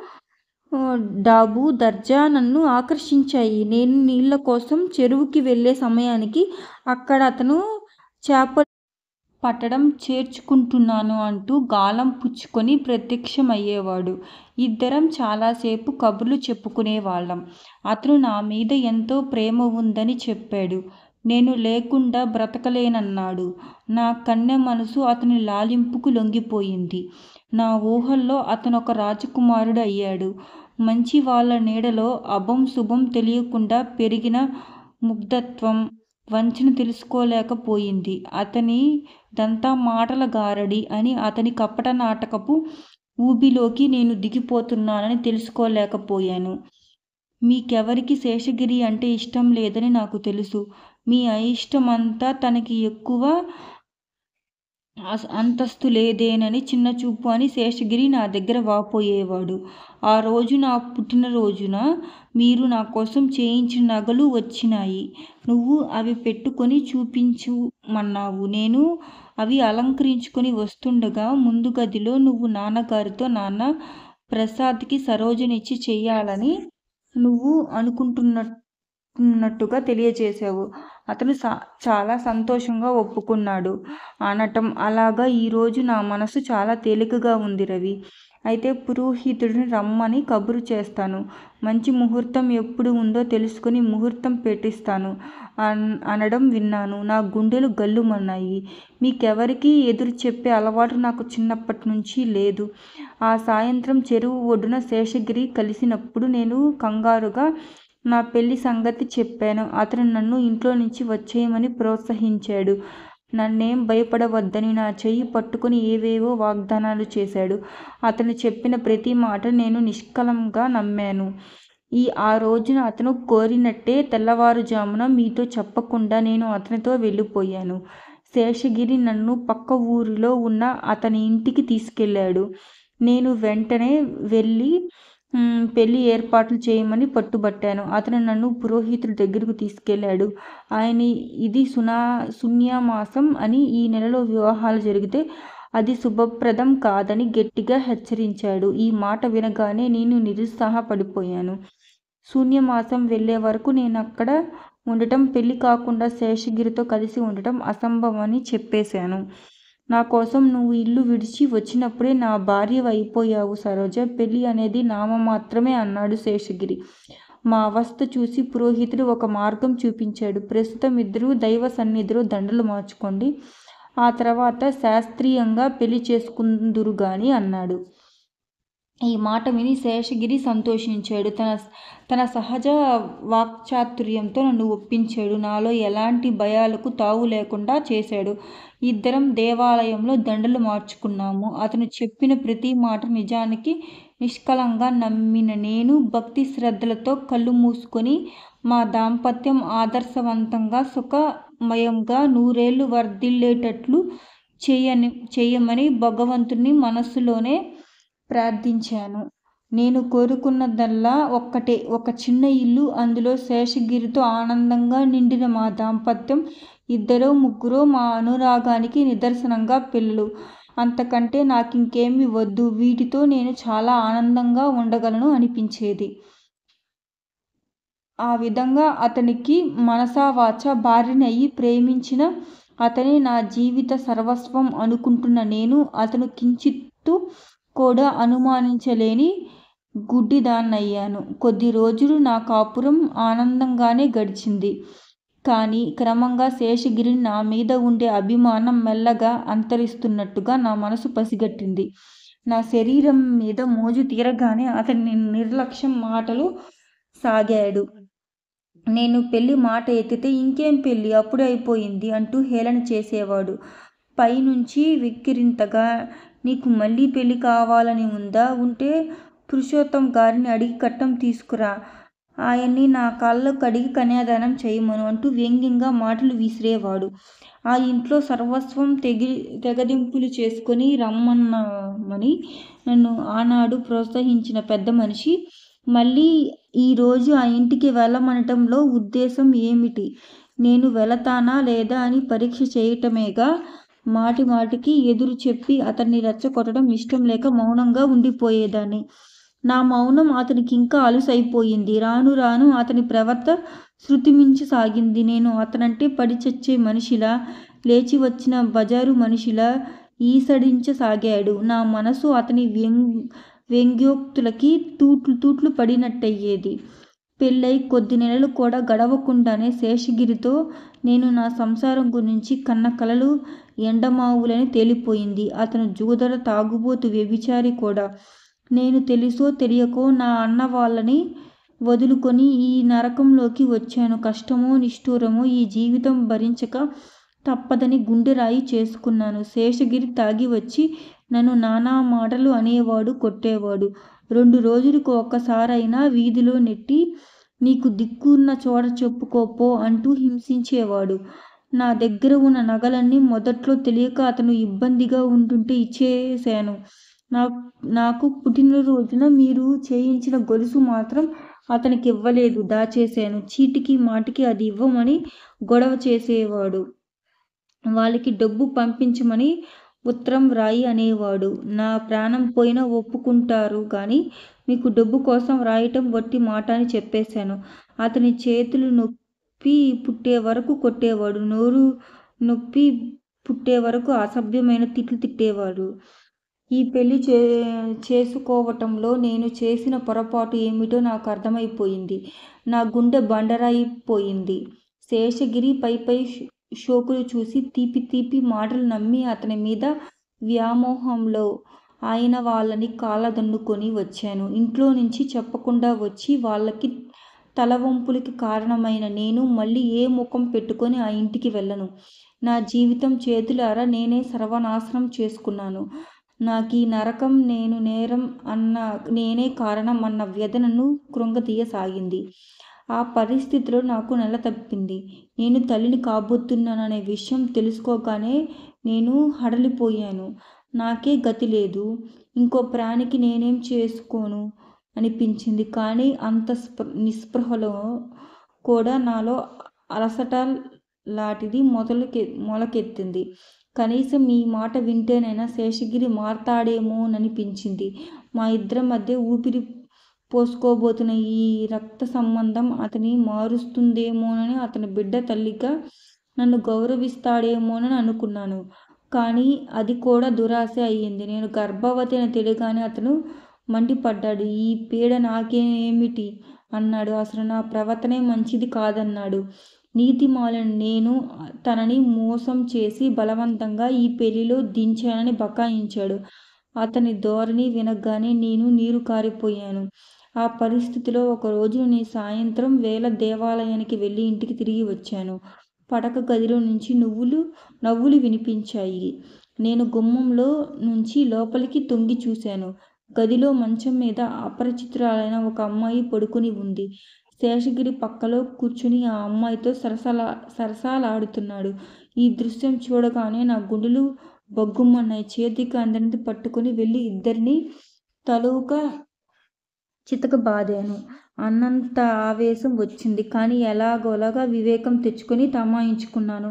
డాబు, దర్జా నన్ను ఆకర్షించాయి. నేను నీళ్ళ కోసం చెరువుకి వెళ్ళే సమయానికి అక్కడ అతను చేపలు పట్టడం చేర్చుకుంటున్నాను అంటూ గాలం పుచ్చుకొని ప్రత్యక్షమయ్యేవాడు. ఇద్దరం చాలాసేపు కబుర్లు చెప్పుకునేవాళ్ళం. అతను నా మీద ఎంతో ప్రేమ ఉందని చెప్పాడు. నేను లేకుండా బ్రతకలేనన్నాడు. నా కన్నె మనసు అతని లాలింపుకు లొంగిపోయింది. నా ఊహల్లో అతనొక రాజకుమారుడు అయ్యాడు. మంచి వాళ్ళ నీడలో అభం శుభం తెలియకుండా పెరిగిన ముగ్ధత్వం, వంచన తెలుసుకోలేకపోయింది. అతనిదంతా మాటల గారడి అని, అతని కపట నాటకపు ఊబిలోకి నేను దిగిపోతున్నానని తెలుసుకోలేకపోయాను. మీకెవరికి శేషగిరి అంటే ఇష్టం లేదని నాకు తెలుసు. మీ అయిష్టమంతా తనకి ఎక్కువ అంతస్తు లేదేనని చిన్నచూపు అని శేషగిరి నా దగ్గర వాపోయేవాడు. ఆ రోజు నా పుట్టినరోజున మీరు నా కోసం చేయించిన నగలు వచ్చినాయి. నువ్వు అవి పెట్టుకొని చూపించుమన్నావు. నేను అవి అలంకరించుకొని వస్తుండగా ముందు గదిలో నువ్వు నాన్నగారితో నాన్న, ప్రసాద్కి సరోజనిచ్చి చెయ్యాలని నువ్వు అనుకుంటున్నట్టుగా తెలియజేశావు. అతను చాలా సంతోషంగా ఒప్పుకున్నాడు అనటం. అలాగా ఈరోజు నా మనసు చాలా తేలికగా ఉంది రవి. అయితే పురోహితుడిని రమ్మని కబురు చేస్తాను. మంచి ముహూర్తం ఎప్పుడు ఉందో తెలుసుకుని ముహూర్తం పెట్టిస్తాను అనడం విన్నాను. నా గుండెలు గల్లుమన్నాయి. మీకెవరికి ఎదురు చెప్పే అలవాటు నాకు చిన్నప్పటి నుంచి లేదు. ఆ సాయంత్రం చెరువు ఒడ్డున శేషగిరి కలిసినప్పుడు నేను కంగారుగా నా పెళ్లి సంగతి చెప్పాను. అతను నన్ను ఇంట్లో నుంచి వచ్చేయమని ప్రోత్సహించాడు. నన్నేం భయపడవద్దని నా చెయ్యి పట్టుకుని ఏవేవో వాగ్దానాలు చేశాడు. అతను చెప్పిన ప్రతి మాట నేను నిష్కలంగా నమ్మాను. ఆ రోజున అతను కోరినట్టే తెల్లవారుజామున మీతో చెప్పకుండా నేను అతనితో వెళ్ళిపోయాను. శేషగిరి నన్ను పక్క ఊరిలో ఉన్న అతని ఇంటికి తీసుకెళ్ళాడు. నేను వెంటనే వెళ్ళి పెళ్లి ఏర్పాట్లు చేయమని పట్టుబట్టాను. అతను నన్ను పురోహితుడి దగ్గరకు తీసుకెళ్ళాడు. ఆయన ఇది శూన్యమాసం అని, ఈ నెలలో వివాహాలు జరిగితే అది శుభప్రదం కాదని గట్టిగా హెచ్చరించాడు. ఈ మాట వినగానే నేను నిరుత్సాహపడిపోయాను. శూన్యమాసం వెళ్ళే వరకు నేనక్కడ ఉండటం, పెళ్లి కాకుండా శేషగిరితో కలిసి ఉండటం అసంభవమని చెప్పేశాను. నా కోసం నువ్వు ఇల్లు విడిచి వచ్చినప్పుడే నా భార్య అయిపోయావు సరోజ. పెళ్లి అనేది నామమాత్రమే అన్నాడు శేషగిరి. మా అవస్థ చూసి పురోహితుడు ఒక మార్గం చూపించాడు. ప్రస్తుతం ఇద్దరూ దైవ సన్నిధిలో దండలు మార్చుకోండి. ఆ తర్వాత శాస్త్రీయంగా పెళ్లి చేసుకుందురుగాని అన్నాడు. ఈ మాట విని శేషగిరి సంతోషించాడు. తన సహజ వాక్చాతుర్యంతో నన్ను ఒప్పించాడు. నాలో ఎలాంటి భయాలకు తావు లేకుండా చేశాడు. ఇద్దరం దేవాలయంలో దండలు మార్చుకున్నాము. అతను చెప్పిన ప్రతి మాట నిజానికి నిష్కలంగా నమ్మిన నేను భక్తి శ్రద్ధలతో కళ్ళు మూసుకొని మా దాంపత్యం ఆదర్శవంతంగా సుఖమయంగా నూరేళ్లు వర్ధిల్లేటట్లు చేయమని భగవంతుని మనస్సులోనే ప్రార్థించాను. నేను కోరుకున్నదల్లా ఒక్కటే, ఒక చిన్న ఇల్లు, అందులో శేషగిరితో ఆనందంగా నిండిన మా దాంపత్యం, ఇద్దరో ముగ్గురో మా అనురాగానికి నిదర్శనంగా పిల్లలు. అంతకంటే నాకింకేమీ వద్దు. వీటితో నేను చాలా ఆనందంగా ఉండగలను అనిపించేది. ఆ విధంగా అతనికి మనసా వాచా భార్యని అయ్యి ప్రేమించిన అతనే నా జీవిత సర్వస్వం అనుకుంటున్న నేను అతను కించిత్తు కూడా అనుమానించలేని గుడ్డిదాన్నయ్యాను. కొద్ది రోజులు నా కాపురం ఆనందంగానే గడిచింది. కానీ క్రమంగా శేషగిరి నా మీద ఉండే అభిమానం మెల్లగా అంతరిస్తున్నట్టుగా నా మనసు పసిగట్టింది. నా శరీరం మీద మోజు తీరగానే అతని నిర్లక్ష్యం మాటలు సాగాడు. నేను పెళ్లి మాట ఎత్తితే ఇంకేం పెళ్లి, అప్పుడే అయిపోయింది అంటూ హేళన చేసేవాడు. పైనుంచి వెక్కిరింతగా, నీకు మళ్ళీ పెళ్లి కావాలని ఉందా? ఉంటే పురుషోత్తం గారిని అడిగి కట్నం తీసుకురా ఆయన్ని నా కాళ్ళలో కడిగి కన్యాదానం చేయమను అంటూ వ్యంగ్యంగా మాటలు విసిరేవాడు. ఆ ఇంట్లో సర్వస్వం తెగదింపులు చేసుకొని రమ్మన్నామని నన్ను ఆనాడు ప్రోత్సహించిన పెద్ద మనిషి మళ్ళీ ఈరోజు ఆ ఇంటికి వెళ్ళమనటంలో ఉద్దేశం ఏమిటి? నేను వెళతానా లేదా అని పరీక్ష చేయటమేగా. మాటి మాటికి ఎదురు చెప్పి అతన్ని రెచ్చగొట్టడం ఇష్టం లేక మౌనంగా ఉండిపోయేదాన్ని. నా మౌనం అతనికి ఇంకా అలుసైపోయింది. రాను రాను అతని ప్రవర్తన శృతిమించసాగింది. నేను అతనంటే పడి చచ్చే మనిషిలా, లేచి వచ్చిన బజారు మనిషిలా ఈసడించసాగాడు. నా మనసు అతని వ్యంగ్యోక్తులకి తూట్లు పడినట్టయ్యేది. పెళ్ళై కొద్ది నెలలు కూడా గడవకుండానే శేషగిరితో నేను నా సంసారం గురించి కన్న కలలు ఎండమావులని తేలిపోయింది. అతను జూదర, తాగుబోతు, వ్యభిచారి కూడా. నేను తెలుసో తెలియకో నా అన్న వాళ్ళని వదులుకొని ఈ నరకంలోకి వచ్చాను. కష్టమో నిష్ఠూరమో ఈ జీవితం భరించక తప్పదని గుండెరాయి చేసుకున్నాను. శేషగిరి తాగి వచ్చి నన్ను నానా మాటలు అనేవాడు, కొట్టేవాడు. 2 రోజులకు ఒక్కసారైనా వీధిలో నెట్టి నీకు దిక్కున్న చోట చెప్పుకోపో అంటూ హింసించేవాడు. నా దగ్గర ఉన్న నగలన్నీ మొదట్లో తెలియక అతను ఇబ్బందిగా ఉంటుంటే ఇచ్చేశాను. నాకు పుట్టినరోజున మీరు చేయించిన గొలుసు మాత్రం అతనికి ఇవ్వలేదు, దాచేశాను. చీటికి మాటికి అది ఇవ్వమని గొడవ చేసేవాడు. వాళ్ళకి డబ్బు పంపించమని ఉత్తరం వ్రాయి అనేవాడు. నా ప్రాణం పోయినా ఒప్పుకుంటారు గాని మీకు డబ్బు కోసం రాయటం వట్టి మాట అని చెప్పేశాను. అతని చేతులు నొప్పి పుట్టే వరకు కొట్టేవాడు. నోరు నొప్పి పుట్టే వరకు అసభ్యమైన తిట్లు తిట్టేవాడు. ఈ పెళ్లి చేసుకోవటంలో నేను చేసిన పొరపాటు ఏమిటో నాకు అర్థమైపోయింది. నా గుండె బండరాయిపోయింది. శేషగిరి పై షోకులు చూసి తీపి తీపి మాటలు నమ్మి అతని మీద వ్యామోహంలో ఆయన వాళ్ళని కాళ్ళదన్నుకొని వచ్చాను. ఇంట్లో నుంచి చెప్పకుండా వచ్చి వాళ్ళకి తలవంపులకి కారణమైన నేను మళ్ళీ ఏ ముఖం పెట్టుకొని ఆ ఇంటికి వెళ్ళను. నా జీవితం చేతులారా నేనే సర్వనాశనం చేసుకున్నాను. నాకీ నరకం నేనే కారణం అన్న వ్యధ నన్ను కృంగతీయసాగింది. ఆ పరిస్థితిలో నాకు నెల తప్పింది. నేను తల్లిని కాబోతున్నాననే విషయం తెలుసుకోగానే నేను హడలిపోయాను. నాకే గతి లేదు, ఇంకో ప్రాణికి నేనేం చేసుకోను అనిపించింది. కానీ అంత నిస్పృహలో కూడా నాలో అలసట లాంటిది మొలకెత్తింది. కనీసం ఈ మాట వింటేనైనా శేషగిరి మారతాడేమోననిపించింది. మా ఇద్దరి మధ్య ఊపిరి పోసుకోబోతున్న ఈ రక్త సంబంధం అతని మారుస్తుందేమోనని, అతని బిడ్డ తల్లిగా నన్ను గౌరవిస్తాడేమోనని అనుకున్నాను. కానీ అది కూడా దురాశే అయ్యింది. నేను గర్భవతి అని తెలియగానే అతను మండిపడ్డాడు. ఈ పీడ నాకేమిటి అన్నాడు. అసలు నా ప్రవర్తనే మంచిది కాదన్నాడు. నీతిమాలిన నేను తనని మోసం చేసి బలవంతంగా ఈ పెళ్లిలో దించానని బకాయించాడు. అతని ధోరణి వినగానే నేను నీరు కారిపోయాను. ఆ పరిస్థితిలో ఒకరోజు నేను సాయంత్రం వేళ దేవాలయానికి వెళ్ళి ఇంటికి తిరిగి వచ్చాను. పడక గదిలో నుంచి నవ్వులు వినిపించాయి. నేను గుమ్మంలో నుంచి లోపలికి తొంగి చూశాను. గదిలో మంచం మీద అపరిచితురాలైన ఒక అమ్మాయి పడుకుని ఉంది. శేషగిరి పక్కలో కూర్చుని ఆ అమ్మాయితో సరసాలాడుతున్నాడు. ఈ దృశ్యం చూడగానే నా గుండెలు బగ్గుమన్నాయి. చేతికి అందరిని పట్టుకుని వెళ్ళి ఇద్దరిని తలూక చితకబాదాను. అన్నంత ఆవేశం వచ్చింది. కానీ ఎలాగోలాగా వివేకం తెచ్చుకొని తమాయించుకున్నాను.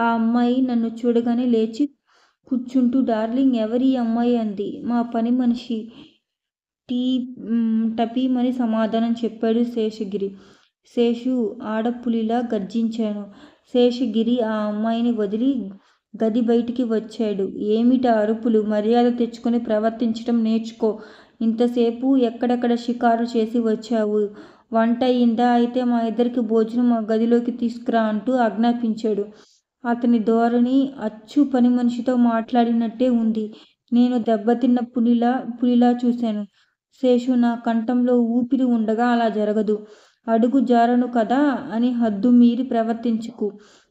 ఆ అమ్మాయి నన్ను చూడగానే లేచి కూర్చుంటూ డార్లింగ్, ఎవరి అమ్మాయి అంది. మా పని మనిషి టపీమని సమాధానం చెప్పాడు శేషగిరి. శేషు, ఆడపులిలా గర్జించాను. శేషగిరి ఆ అమ్మాయిని వదిలి గది బయటికి వచ్చాడు. ఏమిటా అరుపులు? మర్యాద తెచ్చుకొని ప్రవర్తించటం నేర్చుకో. ఇంతసేపు ఎక్కడెక్కడ షికారు చేసి వచ్చావు? వంట అయిందా? అయితే మా ఇద్దరికి భోజనం మా గదిలోకి తీసుకురా అంటూ ఆజ్ఞాపించాడు. అతని ధోరణి అచ్చు పని మనిషితో మాట్లాడినట్టే ఉంది. నేను దెబ్బతిన్న పులిలా చూశాను. శేషు, నా కంఠంలో ఊపిరి ఉండగా అలా జరగదు. అడుగు జారను కదా అని హద్దు మీరి ప్రవర్తించుకు.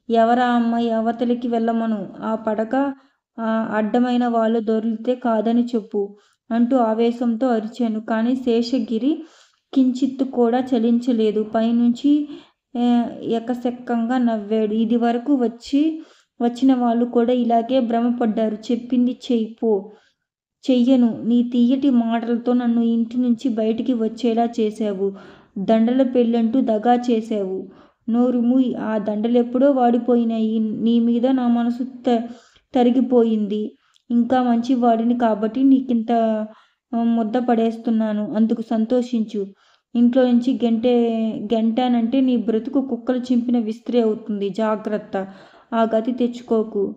ఎవరా అమ్మాయి? అవతలికి వెళ్ళమను. ఆ పడక అడ్డమైన వాళ్ళు దొరికితే కాదని చెప్పు అంటూ ఆవేశంతో అరిచాను. కానీ శేషగిరి కించిత్తు కూడా చలించలేదు. పైనుంచి ఎకసెక్కంగా నవ్వాడు. ఇదివరకు వచ్చిన వాళ్ళు కూడా ఇలాగే భ్రమపడ్డారు. చెప్పింది చెయ్యను. నీ తీయటి మాటలతో నన్ను ఇంటి నుంచి బయటికి వచ్చేలా చేశావు. దండల పెళ్ళంటూ దగా చేశావు. నోరు మూయ్. ఆ దండలెప్పుడో వాడిపోయినాయి. నీ మీద నా మనసు తరిగిపోయింది. ఇంకా మంచివాడిని కాబట్టి నీకింత ముద్ద పడేస్తున్నాను. అందుకు సంతోషించు. ఇంట్లో నుంచి గెంటానంటే నీ బ్రతుకు కుక్కలు చింపిన విస్త్రీ అవుతుంది. జాగ్రత్త. ఆ గతి తెచ్చుకోకు.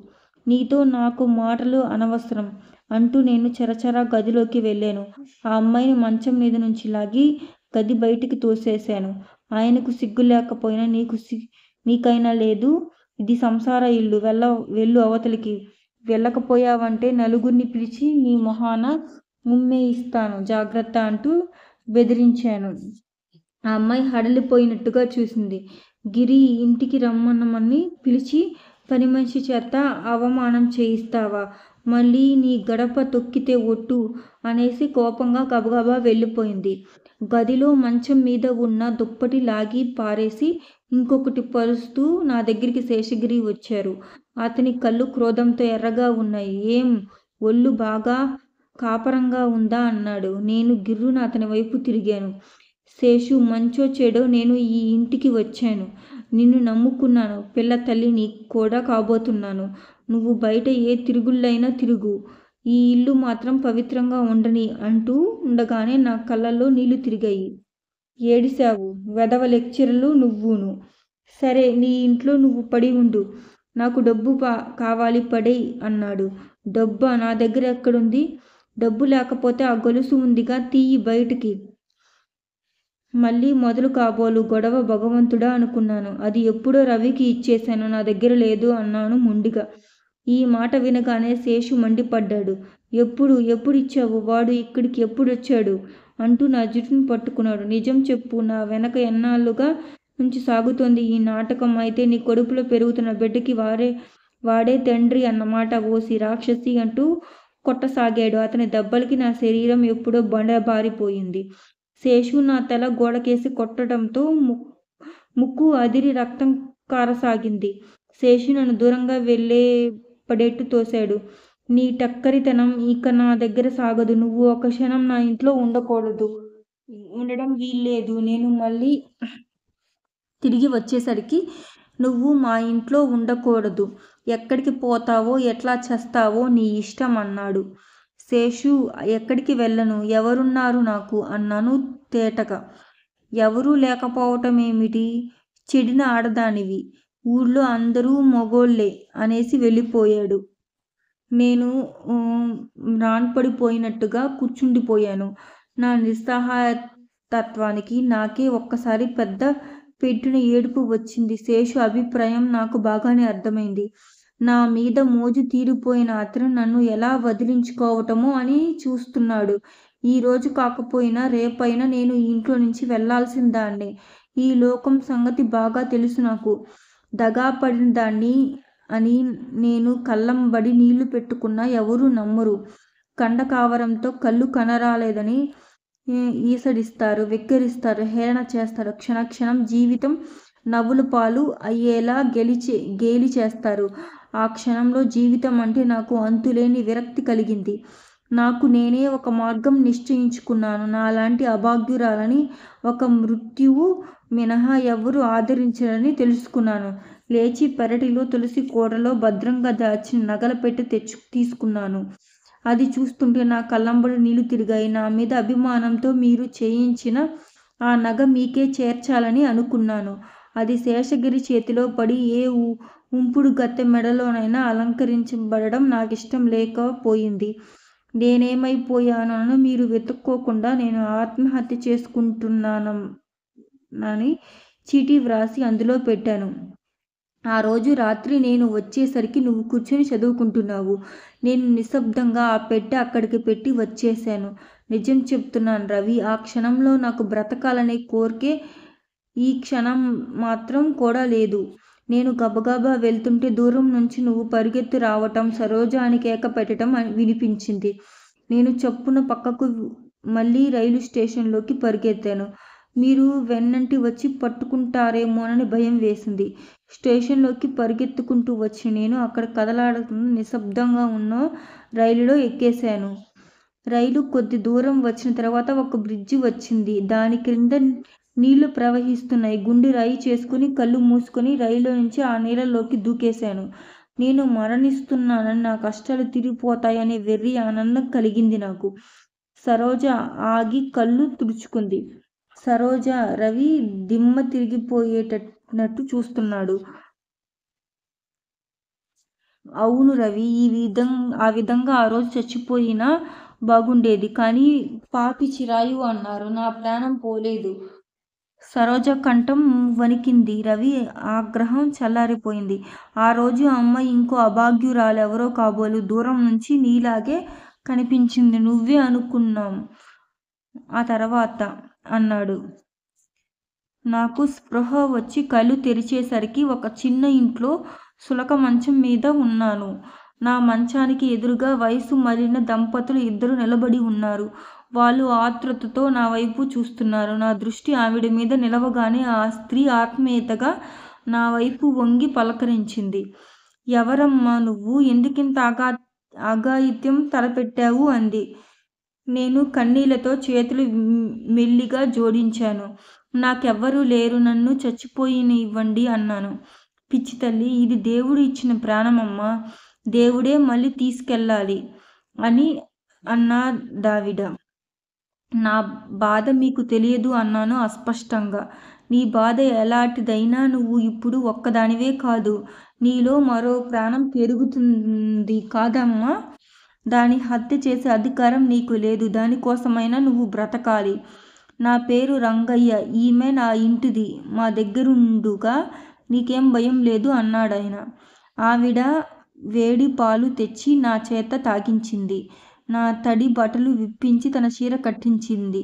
నీతో నాకు మాటలు అనవసరం అంటూ నేను చరచరా గదిలోకి వెళ్ళాను. ఆ అమ్మాయిని మంచం మీద నుంచి లాగి గది బయటికి తోసేశాను. ఆయనకు సిగ్గు లేకపోయినా నీకైనా లేదు. ఇది సంసార ఇల్లు. వెళ్ళు అవతలికి. వెళ్ళకపోయావంటే నలుగురిని పిలిచి నీ మొహాన ఉమ్మేయిస్తాను. జాగ్రత్త అంటూ బెదిరించాను. ఆ అమ్మాయి హడలిపోయినట్టుగా చూసింది. గిరి, ఇంటికి రమ్మనమని పిలిచి పనిమనిషి చేత అవమానం చేయిస్తావా? మళ్ళీ నీ గడప తొక్కితే ఒట్టు అనేసి కోపంగా గబగబా వెళ్ళిపోయింది. గదిలో మంచం మీద ఉన్న దుప్పటి లాగి పారేసి ఇంకొకటి పరుస్తూ నా దగ్గరికి శేషగిరి వచ్చారు. అతని కళ్ళు క్రోధంతో ఎర్రగా ఉన్నాయి. ఏం, ఒళ్ళు బాగా కాపరంగా ఉందా అన్నాడు. నేను గిర్రున అతని వైపు తిరిగాను. శేషు, మంచో చెడో నేను ఈ ఇంటికి వచ్చాను. నిన్ను నమ్ముకున్నాను. పిల్ల తల్లిని కూడా కాబోతున్నాను. నువ్వు బయట ఏ తిరుగుళ్ళైనా తిరుగు. ఈ ఇల్లు మాత్రం పవిత్రంగా ఉండని అంటూ ఉండగానే నా కళ్ళల్లో నీళ్లు తిరిగాయి. ఏడిశావు. వెధవ లెక్చరర్లు నువ్వును. సరే, నీ ఇంట్లో నువ్వు పడి ఉండు. నాకు డబ్బు కావాలి, పడేయ్ అన్నాడు. డబ్బా? నా దగ్గర ఎక్కడుంది? డబ్బు లేకపోతే ఆ గొలుసు ఉందిగా, తీయి బయటికి. మళ్ళీ మొదలు కాబోలు గొడవ. భగవంతుడా అనుకున్నాను. అది ఎప్పుడో రవికి ఇచ్చేశాను. నా దగ్గర లేదు అన్నాను మొండిగా. ఈ మాట వినగానే శేషు మండిపడ్డాడు. ఎప్పుడు ఇచ్చావు? వాడు ఇక్కడికి ఎప్పుడొచ్చాడు అంటూ నా జుట్టును పట్టుకున్నాడు. నిజం చెప్పు. నా వెనక ఎన్నాళ్ళుగా నుంచి సాగుతోంది ఈ నాటకం. అయితే నీ కడుపులో పెరుగుతున్న బిడ్డకి వాడే తండ్రి అన్నమాట. ఓసి రాక్షసి అంటూ కొట్టసాగాడు. అతని దెబ్బలకి నా శరీరం ఎప్పుడో బండబారిపోయింది. శేషు నా తల గోడకేసి కొట్టడంతో ముక్కు అదిరి రక్తం కారసాగింది. శేషు నన్ను దూరంగా పడేట్టు తోశాడు. నీ టక్కరితనం ఇక నా దగ్గర సాగదు. నువ్వు ఒక క్షణం నా ఇంట్లో ఉండడం వీల్లేదు. నేను మళ్ళీ తిరిగి వచ్చేసరికి నువ్వు మా ఇంట్లో ఉండకూడదు. ఎక్కడికి పోతావో, ఎట్లా చేస్తావో నీ ఇష్టం అన్నాడు. శేషు, ఎక్కడికి వెళ్ళను. ఎవరున్నారు నాకు అన్నాను తేటగా. ఎవరూ లేకపోవటమేమిటి? చెడిన ఆడదానివి. ఊళ్ళో అందరూ మొగోళ్ళే అనేసి వెళ్ళిపోయాడు. నేను రాన్పడిపోయినట్టుగా కూర్చుండిపోయాను. నా నిస్సహాయతత్వానికి నాకే ఒక్కసారి పెద్ద పెట్టిన ఏడుపు వచ్చింది. శేషు అభిప్రాయం నాకు బాగానే అర్థమైంది. నా మీద మోజు తీరిపోయిన అతను నన్ను ఎలా వదిలించుకోవటమో అని చూస్తున్నాడు. ఈ రోజు కాకపోయినా రేపైనా నేను ఇంట్లో నుంచి వెళ్లాల్సిన దాన్నే. ఈ లోకం సంగతి బాగా తెలుసు నాకు. దగాపడిన దాన్ని అని నేను కళ్ళంబడి నీళ్లు పెట్టుకున్నా ఎవరూ నమ్మరు. కండకావరంతో కళ్ళు కనరాలేదని ఈసడిస్తారు, వెక్కిరిస్తారు, హేళన చేస్తారు. క్షణక్షణం జీవితం నవ్వుల పాలు అయ్యేలా గేలి చేస్తారు. ఆ క్షణంలో జీవితం అంటే నాకు అంతులేని విరక్తి కలిగింది. నాకు నేనే ఒక మార్గం నిశ్చయించుకున్నాను. నాలాంటి అభాగ్యురాలని ఒక మృత్యువు మినహా ఎవరూ ఆదరించరని తెలుసుకున్నాను. లేచి పెరటిలో తులసి కోటలో భద్రంగా దాచిన నగల పెట్టి తీసుకున్నాను. అది చూస్తుంటే నా కళ్ళంబడి నీళ్లు తిరిగాయి. నా మీద అభిమానంతో మీరు చేయించిన ఆ నగ మీకే చేర్చాలని అనుకున్నాను. అది శేషగిరి చేతిలో పడి ఏ ఉంపుడు గత్తె మెడలోనైనా అలంకరించబడడం నాకిష్టం లేకపోయింది. నేనేమైపోయానో మీరు వెతుక్కోకుండా నేను ఆత్మహత్య చేసుకుంటున్నానని చీటీ వ్రాసి అందులో పెట్టాను. ఆ రోజు రాత్రి నేను వచ్చేసరికి నువ్వు కూర్చుని చదువుకుంటున్నావు. నేను నిశ్శబ్దంగా ఆ పెట్టె అక్కడికి పెట్టి వచ్చేశాను. నిజం చెప్తున్నాను రవి, ఆ క్షణంలో నాకు బ్రతకాలనే కోరికే ఈ క్షణం మాత్రం కూడా లేదు. నేను గబగబా వెళ్తుంటే దూరం నుంచి నువ్వు పరుగెత్తి రావటం, సరోజ అని కేక పెట్టడం వినిపించింది. నేను చప్పున పక్కకు మళ్ళీ రైలు స్టేషన్లోకి పరిగెత్తాను. మీరు వెన్నంటి వచ్చి పట్టుకుంటారేమోనని భయం వేసింది. స్టేషన్లోకి పరిగెత్తుకుంటూ వచ్చి నేను అక్కడ కదలాడుతున్న నిశ్శబ్దంగా ఉన్న రైలులో ఎక్కేశాను. రైలు కొద్ది దూరం వచ్చిన తర్వాత ఒక బ్రిడ్జి వచ్చింది. దాని క్రింద నీళ్లు ప్రవహిస్తున్నాయి. గుండె రాయి చేసుకుని కళ్ళు మూసుకొని రైల్లో నుంచి ఆ నీళ్ళలోకి దూకేశాను. నేను మరణిస్తున్నానని, నా కష్టాలు తీరిపోతాయనే వెర్రి ఆనందం కలిగింది నాకు. సరోజ ఆగి కళ్ళు తుడుచుకుంది. సరోజ, రవి దిమ్మ తిరిగిపోయేటట్టు చూస్తున్నాడు. అవును రవి, ఆ విధంగా ఆ రోజు చచ్చిపోయినా బాగుండేది. కానీ పాపి చిరాయు అన్నారు. నా ప్రాణం పోలేదు. సరోజ కంఠం వణికింది. రవి ఆగ్రహం చల్లారిపోయింది. ఆ రోజు అమ్మ ఇంకో అభాగ్యురాలెవరో కాబోలు. దూరం నుంచి నీలాగే కనిపించింది. నువ్వే అనుకున్నాం ఆ తర్వాత అన్నాడు. నాకు స్పృహ వచ్చి కళ్ళు తెరిచేసరికి ఒక చిన్న ఇంట్లో సులక మంచం మీద ఉన్నాను. నా మంచానికి ఎదురుగా వయసు మళ్ళిన దంపతులు ఇద్దరు నిలబడి ఉన్నారు. వాళ్ళు ఆతృతతో నా వైపు చూస్తున్నారు. నా దృష్టి ఆవిడ మీద నిలవగానే ఆ స్త్రీ ఆత్మీయతగా నా వైపు వంగి పలకరించింది. ఎవరమ్మా నువ్వు? ఎందుకింత అఘాయిత్యం తలపెట్టావు అంది. నేను కన్నీళ్లతో చేతులు మెల్లిగా జోడించాను. నాకెవ్వరూ లేరు, నన్ను చచ్చిపోయినివ్వండి అన్నాను. పిచ్చి తల్లి, ఇది దేవుడు ఇచ్చిన ప్రాణమమ్మా, దేవుడే మళ్ళీ తీసుకెళ్ళాలి అని అన్నదావిడ. నా బాధ మీకు తెలియదు అన్నాను అస్పష్టంగా. నీ బాధ ఎలాంటిదైనా నువ్వు ఇప్పుడు ఒక్కదానివే కాదు, నీలో మరో ప్రాణం పెరుగుతుంది కాదమ్మా. దాని హత్య చేసే అధికారం నీకు లేదు. దానికోసమైనా నువ్వు బ్రతకాలి. నా పేరు రంగయ్య. ఈమె నా ఇంటిది. మా దగ్గరుండుగా నీకేం భయం లేదు అన్నాడాయన. ఆవిడ వేడి పాలు తెచ్చి నా చేత తాగించింది. నా తడి బట్టలు విప్పించి తన చీర కట్టించింది.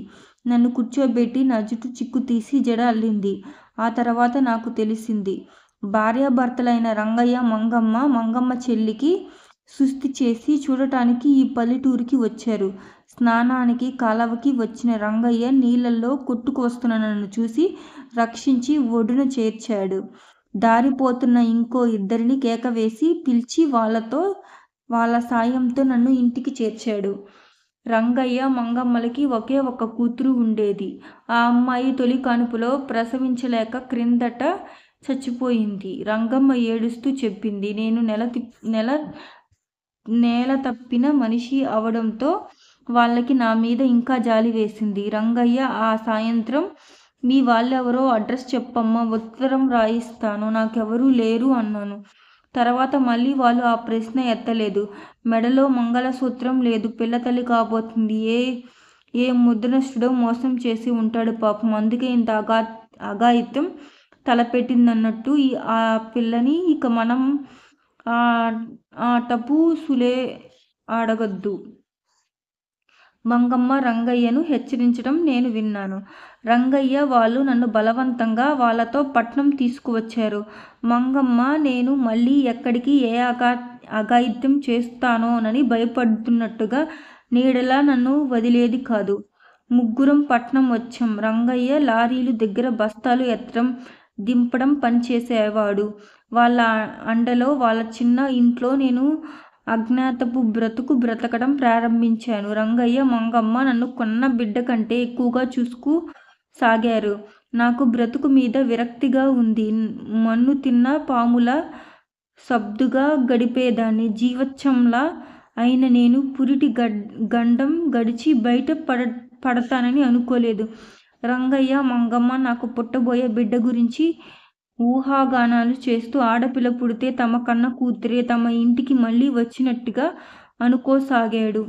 నన్ను కూర్చోబెట్టి నా జుట్టు చిక్కు తీసి జడ అల్లింది. ఆ తర్వాత నాకు తెలిసింది. భార్యాభర్తలైన రంగయ్య మంగమ్మ చెల్లికి సుస్థి చేసి చూడటానికి ఈ పల్లెటూరికి వచ్చారు. స్నానానికి కాలవకి వచ్చిన రంగయ్య నీళ్ళల్లో కొట్టుకు వస్తున్న నన్ను చూసి రక్షించి ఒడ్డున చేర్చాడు. దారిపోతున్న ఇంకో ఇద్దరిని కేకవేసి పిలిచి వాళ్ళ సాయంతో నన్ను ఇంటికి చేర్చాడు. రంగయ్య మంగమ్మలకి ఒకే ఒక్క కూతురు ఉండేది. ఆ అమ్మాయి తొలి కానుపులో ప్రసవించలేక క్రిందట చచ్చిపోయింది. రంగమ్మ ఏడుస్తూ చెప్పింది. నేను నేల తప్పిన మనిషి అవడంతో వాళ్ళకి నా మీద ఇంకా జాలి వేసింది. రంగయ్య ఆ సాయంత్రం మీ వాళ్ళెవరో అడ్రస్ చెప్పమ్మా, ఉత్తరం రాయిస్తాను. నాకెవరూ లేరు అన్నాను. తర్వాత మళ్ళీ వాళ్ళు ఆ ప్రశ్న ఎత్తలేదు. మెడలో మంగళసూత్రం లేదు. పిల్లతల్లి కాబోతుంది. ఏ ముద్రనష్టుడో మోసం చేసి ఉంటాడు పాపం. అందుకే ఇంత అఘాయిత్యం తలపెట్టిందన్నట్టు ఆ పిల్లని ఇక మనం టపూసులే అడగొద్దు. మంగమ్మ రంగయ్యను హెచ్చరించడం నేను విన్నాను. రంగయ్య వాళ్ళు నన్ను బలవంతంగా వాళ్ళతో పట్నం తీసుకువచ్చారు. మంగమ్మ నేను మళ్ళీ ఎక్కడికి ఏ అఘాయిత్యం చేస్తానోనని భయపడుతున్నట్టుగా నీడలా నన్ను వదిలేది కాదు. ముగ్గురం పట్నం వచ్చాం. రంగయ్య లారీలు దగ్గర బస్తాలు ఎత్తడం దింపడం పనిచేసేవాడు. వాళ్ళ అండలో వాళ్ళ చిన్న ఇంట్లో నేను అజ్ఞాతపు బ్రతకడం ప్రారంభించాను. రంగయ్య మంగమ్మ నన్ను కొన్న బిడ్డ కంటే ఎక్కువగా చూసుకుసాగారు. నాకు బ్రతుకు మీద విరక్తిగా ఉంది. మన్ను తిన్న పాముల సబ్దుగా గడిపేదాన్ని. జీవచ్చంలా అయిన నేను పురిటి గండం గడిచి బయట పడతానని అనుకోలేదు. రంగయ్య మంగమ్మ నాకు పుట్టబోయే బిడ్డ గురించి ఊహాగానాలు చేస్తూ ఆడపిల్ల పుడితే తమ కన్న కూతురే తమ ఇంటికి మళ్ళీ వచ్చినట్టుగా అనుకోసాగాడు.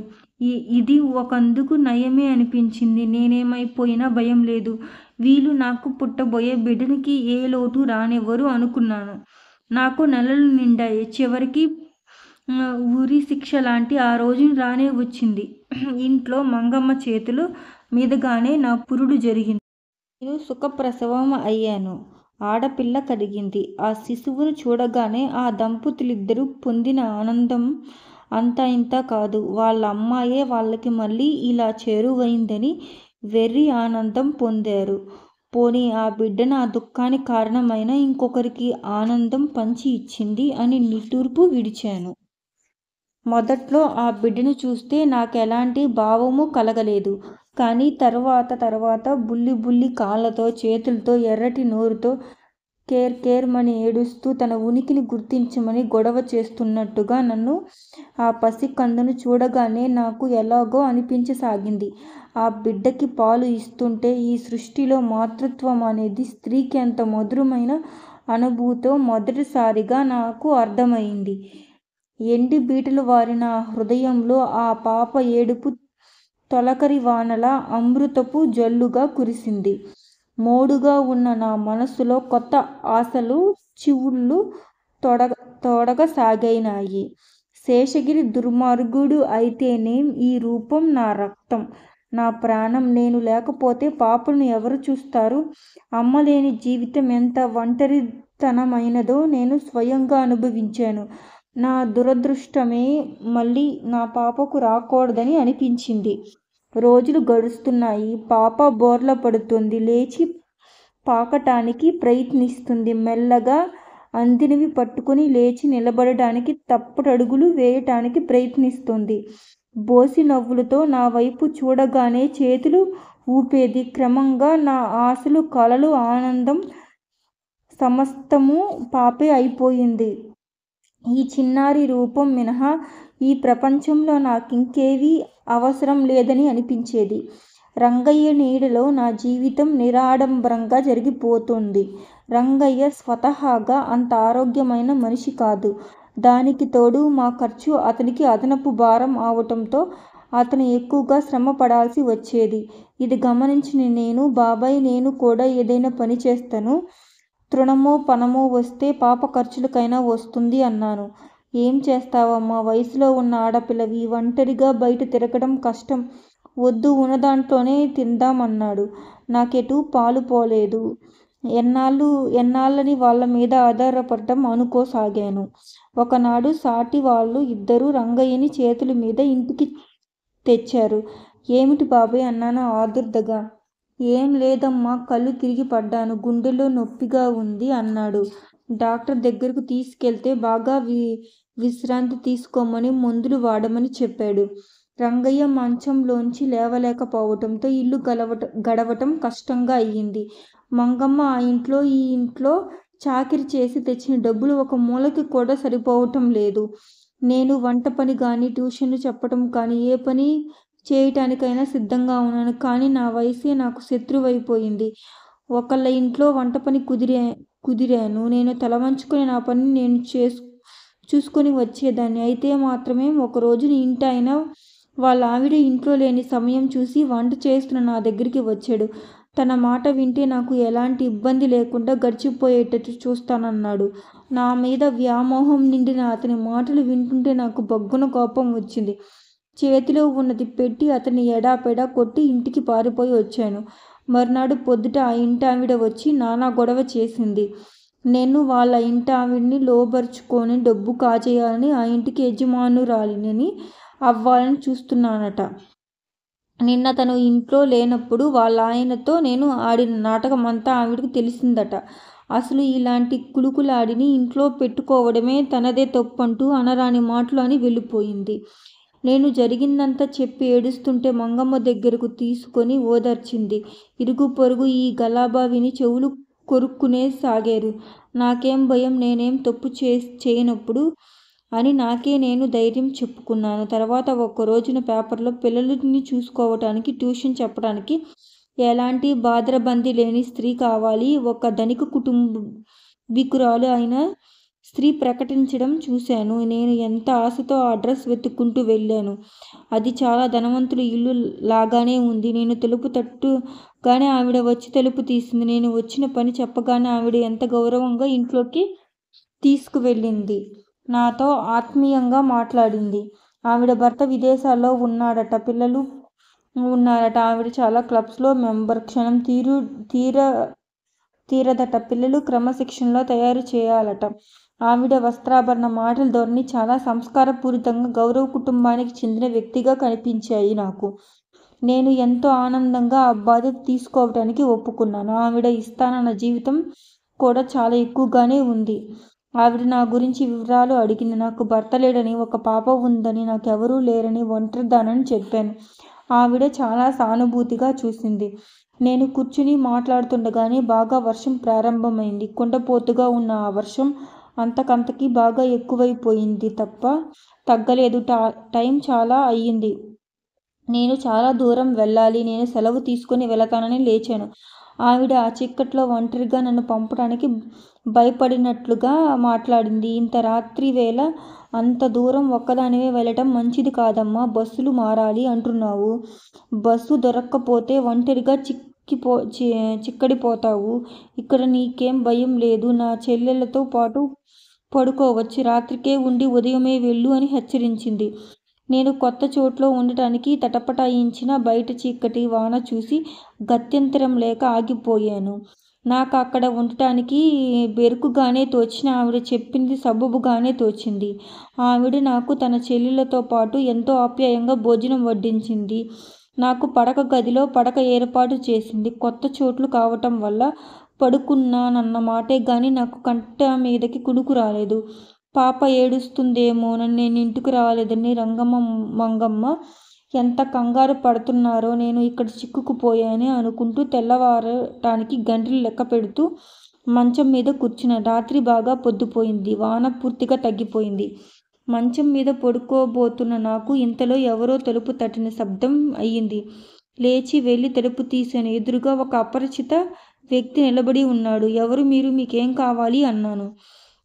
ఇది ఒకందుకు నయమే అనిపించింది. నేనేమైపోయినా భయం లేదు. వీళ్ళు నాకు పుట్టబోయే బిడ్డనికి ఏ లోటు రానివ్వరు అనుకున్నాను. నాకు నెలలు నిండాయి. చివరికి ఉరి శిక్ష లాంటి ఆ రోజు రానే వచ్చింది. ఇంట్లో మంగమ్మ చేతులు మీదగానే నా పురుడు జరిగింది. నేను సుఖప్రసవం అయ్యాను. ఆడపిల్ల కలిగింది. ఆ శిశువును చూడగానే ఆ దంపతులిద్దరూ పొందిన ఆనందం అంతా ఇంతా కాదు, వాళ్ళ అమ్మాయే వాళ్ళకి మళ్ళీ ఇలా చేరువైందని వెర్రి ఆనందం పొందారు. పోనీ ఆ బిడ్డ నా దుఃఖానికి కారణమైన ఇంకొకరికి ఆనందం పంచి ఇచ్చింది అని నిట్టూర్పు విడిచాను. మొదట్లో ఆ బిడ్డను చూస్తే నాకెలాంటి భావమూ కలగలేదు. కానీ తర్వాత బుల్లి బుల్లి కాళ్ళతో, చేతులతో, ఎర్రటి నోరుతో కేర్ మని ఏడుస్తూ తన ఉనికిని గుర్తించమని గొడవ చేస్తున్నట్టుగా నన్ను ఆ పసికందును చూడగానే నాకు ఎలాగో అనిపించసాగింది. ఆ బిడ్డకి పాలు ఇస్తుంటే ఈ సృష్టిలో మాతృత్వం అనేది స్త్రీకి ఎంత మధురమైన అనుభూతో మొదటిసారిగా నాకు అర్థమైంది. ఎండి బీటలు వారిన హృదయంలో ఆ పాప ఏడుపు తొలకరి వానలా అమృతపు జల్లుగా కురిసింది. మోడుగా ఉన్న నా మనసులో కొత్త ఆశలు చివుళ్ళు తొడగసాగినాయి. శేషగిరి దుర్మార్గుడు అయితేనేం, ఈ రూపం నా రక్తం, నా ప్రాణం. నేను లేకపోతే పాపను ఎవరు చూస్తారు? అమ్మలేని జీవితం ఎంత ఒంటరితనమైనదో నేను స్వయంగా అనుభవించాను. నా దురదృష్టమే మళ్ళీ నా పాపకు రాకూడదని అనిపించింది. రోజులు గడుస్తున్నాయి. పాప బోర్లా పడుతోంది. లేచి పాకటానికి ప్రయత్నిస్తుంది. మెల్లగా అందినవి పట్టుకుని లేచి నిలబడటానికి, తప్పటడుగులు వేయటానికి ప్రయత్నిస్తోంది. బోసి నవ్వులతో నా వైపు చూడగానే చేతులు ఊపేది. క్రమంగా నా ఆశలు, కలలు, ఆనందం సమస్తమూ పాపే అయిపోయింది. ఈ చిన్నారి రూపం మినహా ఈ ప్రపంచంలో నాకింకేవీ అవసరం లేదని అనిపించేది. రంగయ్య నీడలో నా జీవితం నిరాడంబరంగా జరిగిపోతోంది. రంగయ్య స్వతహాగా అంత ఆరోగ్యమైన మనిషి కాదు. దానికి తోడు మా ఖర్చు అతనికి అదనపు భారం అవటంతో అతను ఎక్కువగా శ్రమ పడాల్సి వచ్చేది. ఇది గమనించిన నేను, బాబాయ్, నేను కూడా ఏదైనా పని చేస్తాను. తృణమో పణమో వస్తే పాప ఖర్చులకైనా వస్తుంది అన్నాను. ఏం చేస్తావమ్మా, వయసులో ఉన్న ఆడపిల్లవి, ఒంటరిగా బయట తిరగడం కష్టం. వద్దు, ఉన్నదాంట్లోనే తిందామన్నాడు. నాకెటూ పాలు పోలేదు. ఎన్నాళ్ళని వాళ్ళ మీద ఆధారపడటం అనుకోసాగాను. ఒకనాడు సాటి వాళ్ళు ఇద్దరూ రంగయ్యని చేతుల మీద ఇంటికి తెచ్చారు. ఏమిటి బాబాయ్ అన్నాను ఆదుర్దాగా. ఏం లేదమ్మా, కళ్ళు తిరిగి పడ్డాను, గుండెలో నొప్పిగా ఉంది అన్నాడు. డాక్టర్ దగ్గరకు తీసుకెళ్తే బాగా విశ్రాంతి తీసుకోమని, మందులు వాడమని చెప్పాడు. రంగయ్య మంచంలోంచి లేవలేకపోవటంతో ఇల్లు గడవటం కష్టంగా అయ్యింది. మంగమ్మ ఆ ఇంట్లో ఈ ఇంట్లో చాకిరీ చేసి తెచ్చిన డబ్బులు ఒక మూలకి కూడా సరిపోవటం లేదు. నేను వంట పని కానీ, ట్యూషన్లు చెప్పటం కానీ, ఏ పని చేయటానికైనా సిద్ధంగా ఉన్నాను. కానీ నా వయసే నాకు శత్రువైపోయింది. ఒకళ్ళ ఇంట్లో వంట పని కుదిరాను. నేను తలవంచుకొని నా పని నేను చూసుకొని వచ్చేదాన్ని. అయితే మాత్రమే ఒకరోజున ఇంటాయన వాళ్ళ ఆవిడ ఇంట్లో లేని సమయం చూసి వంట చేస్తున్న నా దగ్గరికి వచ్చాడు. తన మాట వింటే నాకు ఎలాంటి ఇబ్బంది లేకుండా గడిచిపోయేటట్టు చూస్తానన్నాడు. నా మీద వ్యామోహం నిండిన అతని మాటలు వింటుంటే నాకు బగ్గున కోపం వచ్చింది. చేతిలో ఉన్నది పెట్టి అతన్ని ఎడాపెడా కొట్టి ఇంటికి పారిపోయి వచ్చాను. మర్నాడు పొద్దుట ఆ ఇంటావిడ వచ్చి నానా గొడవ చేసింది. నేను వాళ్ళ ఇంటావిడిని లోబరుచుకొని డబ్బు కాజేయాలని, ఆ ఇంటికి యజమానురాలిని అవ్వాలని చూస్తున్నానట. నిన్న తను ఇంట్లో లేనప్పుడు వాళ్ళ ఆయనతో నేను ఆడిన నాటకం అంతా ఆవిడకి తెలిసిందట. అసలు ఇలాంటి కులుకులాడిని ఇంట్లో పెట్టుకోవడమే తనదే తప్పంటూ అనరాని మాటలు అని వెళ్ళిపోయింది. నేను జరిగిందంతా చెప్పి ఏడుస్తుంటే మంగమ్మ దగ్గరకు తీసుకొని ఓదార్చింది. ఇరుగు పొరుగు ఈ గలాబా విని చెవులు కొరుక్కునే సాగారు. నాకేం భయం, నేనేం తప్పు చేయనప్పుడు అని నాకే నేను ధైర్యం చెప్పుకున్నాను. తర్వాత ఒక్కరోజున పేపర్లో పిల్లలని చూసుకోవటానికి, ట్యూషన్ చెప్పడానికి ఎలాంటి బాధ్రబందీ లేని స్త్రీ కావాలి, ఒక ధనిక కుటుంబీకురాలు అయిన స్త్రీ ప్రకటించడం చూశాను. నేను ఎంత ఆశతో ఆ అడ్రస్ వెతుక్కుంటూ వెళ్ళాను. అది చాలా ధనవంతుల ఇల్లు లాగానే ఉంది. నేను తలుపు తట్టగానే ఆవిడ వచ్చి తలుపు తీసింది. నేను వచ్చిన పని చెప్పగానే ఆవిడ ఎంత గౌరవంగా ఇంట్లోకి తీసుకువెళ్ళింది. నాతో ఆత్మీయంగా మాట్లాడింది. ఆవిడ భర్త విదేశాల్లో ఉన్నాడట, పిల్లలు ఉన్నారట. ఆవిడ చాలా క్లబ్స్లో మెంబర్. క్షణం తీరదట. పిల్లలు క్రమశిక్షణలో తయారు చేయాలట. ఆవిడ వస్త్రాభరణ, మాటల ధోరణి చాలా సంస్కారపూరితంగా గౌరవ కుటుంబానికి చెందిన వ్యక్తిగా కనిపించాయి నాకు. నేను ఎంతో ఆనందంగా ఆ బాధ్యత తీసుకోవటానికి ఒప్పుకున్నాను. ఆవిడ ఇస్తానన్న జీవితం కూడా చాలా ఎక్కువగానే ఉంది. ఆవిడ నా గురించి వివరాలు అడిగింది. నాకు భర్త లేడని, ఒక పాప ఉందని, నాకెవరూ లేరని, ఒంటరిదానని చెప్పాను. ఆవిడ చాలా సానుభూతిగా చూసింది. నేను కూర్చుని మాట్లాడుతుండగానే బాగా వర్షం ప్రారంభమైంది. కుండపోతగా ఉన్న ఆ వర్షం అంతకంతకీ బాగా ఎక్కువైపోయింది తప్ప తగ్గలేదు. టైం చాలా అయ్యింది. నేను చాలా దూరం వెళ్ళాలి. నేను సెలవు తీసుకుని వెళతానని లేచాను. ఆవిడ ఆ చీకట్లో ఒంటరిగా నన్ను పంపడానికి భయపడినట్లుగా మాట్లాడింది. ఇంత రాత్రివేళ అంత దూరం ఒక్కదానివే వెళ్ళటం మంచిది కాదమ్మా. బస్సులు మారాలి అంటున్నావు. బస్సు దొరక్కపోతే ఒంటరిగా చిక్కడిపోతావు. ఇక్కడ నీకేం భయం లేదు. నా చెల్లెళ్ళతో పాటు పడుకోవచ్చు. రాత్రికే ఉండి ఉదయమే వెళ్ళు అని హెచ్చరించింది. నేను కొత్త చోట్లో ఉండటానికి తటపటాయించిన బయట చీకటి, వాన చూసి గత్యంతరం లేక ఆగిపోయాను. నాకు అక్కడ ఉండటానికి బెరుకుగానే తోచిన ఆవిడ చెప్పింది సబబుగానే తోచింది. ఆవిడ నాకు తన చెల్లెళ్ళతో పాటు ఎంతో ఆప్యాయంగా భోజనం వడ్డించింది. నాకు పడక గదిలో పడక ఏర్పాటు చేసింది. కొత్త చోట్లు కావటం వల్ల పడుకున్నానన్న మాటే గాని నాకు కంట మీదకి కునుకు రాలేదు. పాప ఏడుస్తుందేమోనని నేను ఇంటికి రాలేదని రంగమ్మ, మంగమ్మ ఎంత కంగారు పడుతున్నారో, నేను ఇక్కడ చిక్కుకుపోయానే అనుకుంటూ తెల్లవారటానికి గంటలు లెక్క పెడుతూ మంచం మీద కూర్చున్నాను. రాత్రి బాగా పొద్దుపోయింది. వాన పూర్తిగా తగ్గిపోయింది. మంచం మీద పడుకోబోతున్న నాకు ఇంతలో ఎవరో తలుపు తట్టిన శబ్దం అయింది. లేచి వెళ్ళి తలుపు తీశాను. ఎదురుగా ఒక అపరిచిత వ్యక్తి నిలబడి ఉన్నాడు. ఎవరు మీరు? మీకేం కావాలి అన్నాను.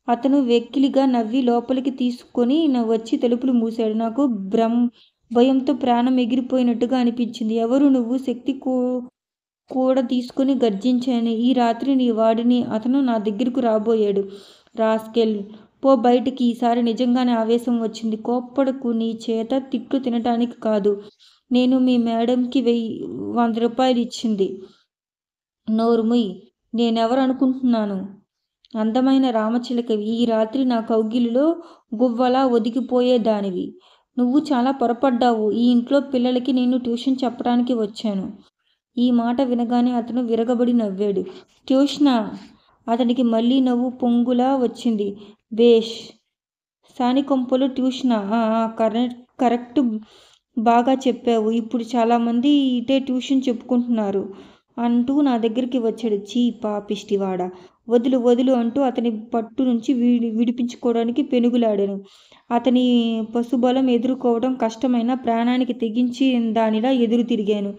అతను వెకిలిగా నవ్వి లోపలికి తీసుకొని వచ్చి తలుపులు మూశాడు. నాకు భయంతో ప్రాణం ఎగిరిపోయినట్టుగా అనిపించింది. ఎవరు నువ్వు? శక్తి కూడా తీసుకుని గర్జించాను. ఈ రాత్రి నీ వాడిని. అతను నా దగ్గరకు రాబోయాడు. రాస్కెల్, పో బయటికి. ఈసారి నిజంగానే ఆవేశం వచ్చింది. కోప్పడకు. నీ చేత తిట్లు తినటానికి కాదు. నేను మీ మేడంకి 100 రూపాయలు ఇచ్చింది. నోరుముయ్. నేనెవరు అనుకుంటున్నాను? అందమైన రామచిలకవి. ఈ రాత్రి నా కౌగిలిలో గువ్వలా ఒదిగిపోయేదానివి. నువ్వు చాలా పొరపడ్డావు. ఈ ఇంట్లో పిల్లలకి నేను ట్యూషన్ చెప్పడానికి వచ్చాను. ఈ మాట వినగానే అతను విరగబడి నవ్వాడు. ట్యూషనా? అతనికి మళ్ళీ నవ్వు పొంగులా వచ్చింది. బేష్, సానికొంపలో ట్యూషనా? కరెక్ట్, బాగా చెప్పావు. ఇప్పుడు చాలామంది ఇటే ట్యూషన్ చెప్పుకుంటున్నారు అంటూ నా దగ్గరికి వచ్చాడు. చీ పాపిష్టివాడా, వదులు వదులు అంటూ అతని పట్టు నుంచి విడిపించుకోవడానికి పెనుగులాడాను. అతని పశుబలం ఎదుర్కోవడం కష్టమైన ప్రాణానికి తెగించి దానిలా ఎదురు తిరిగాను.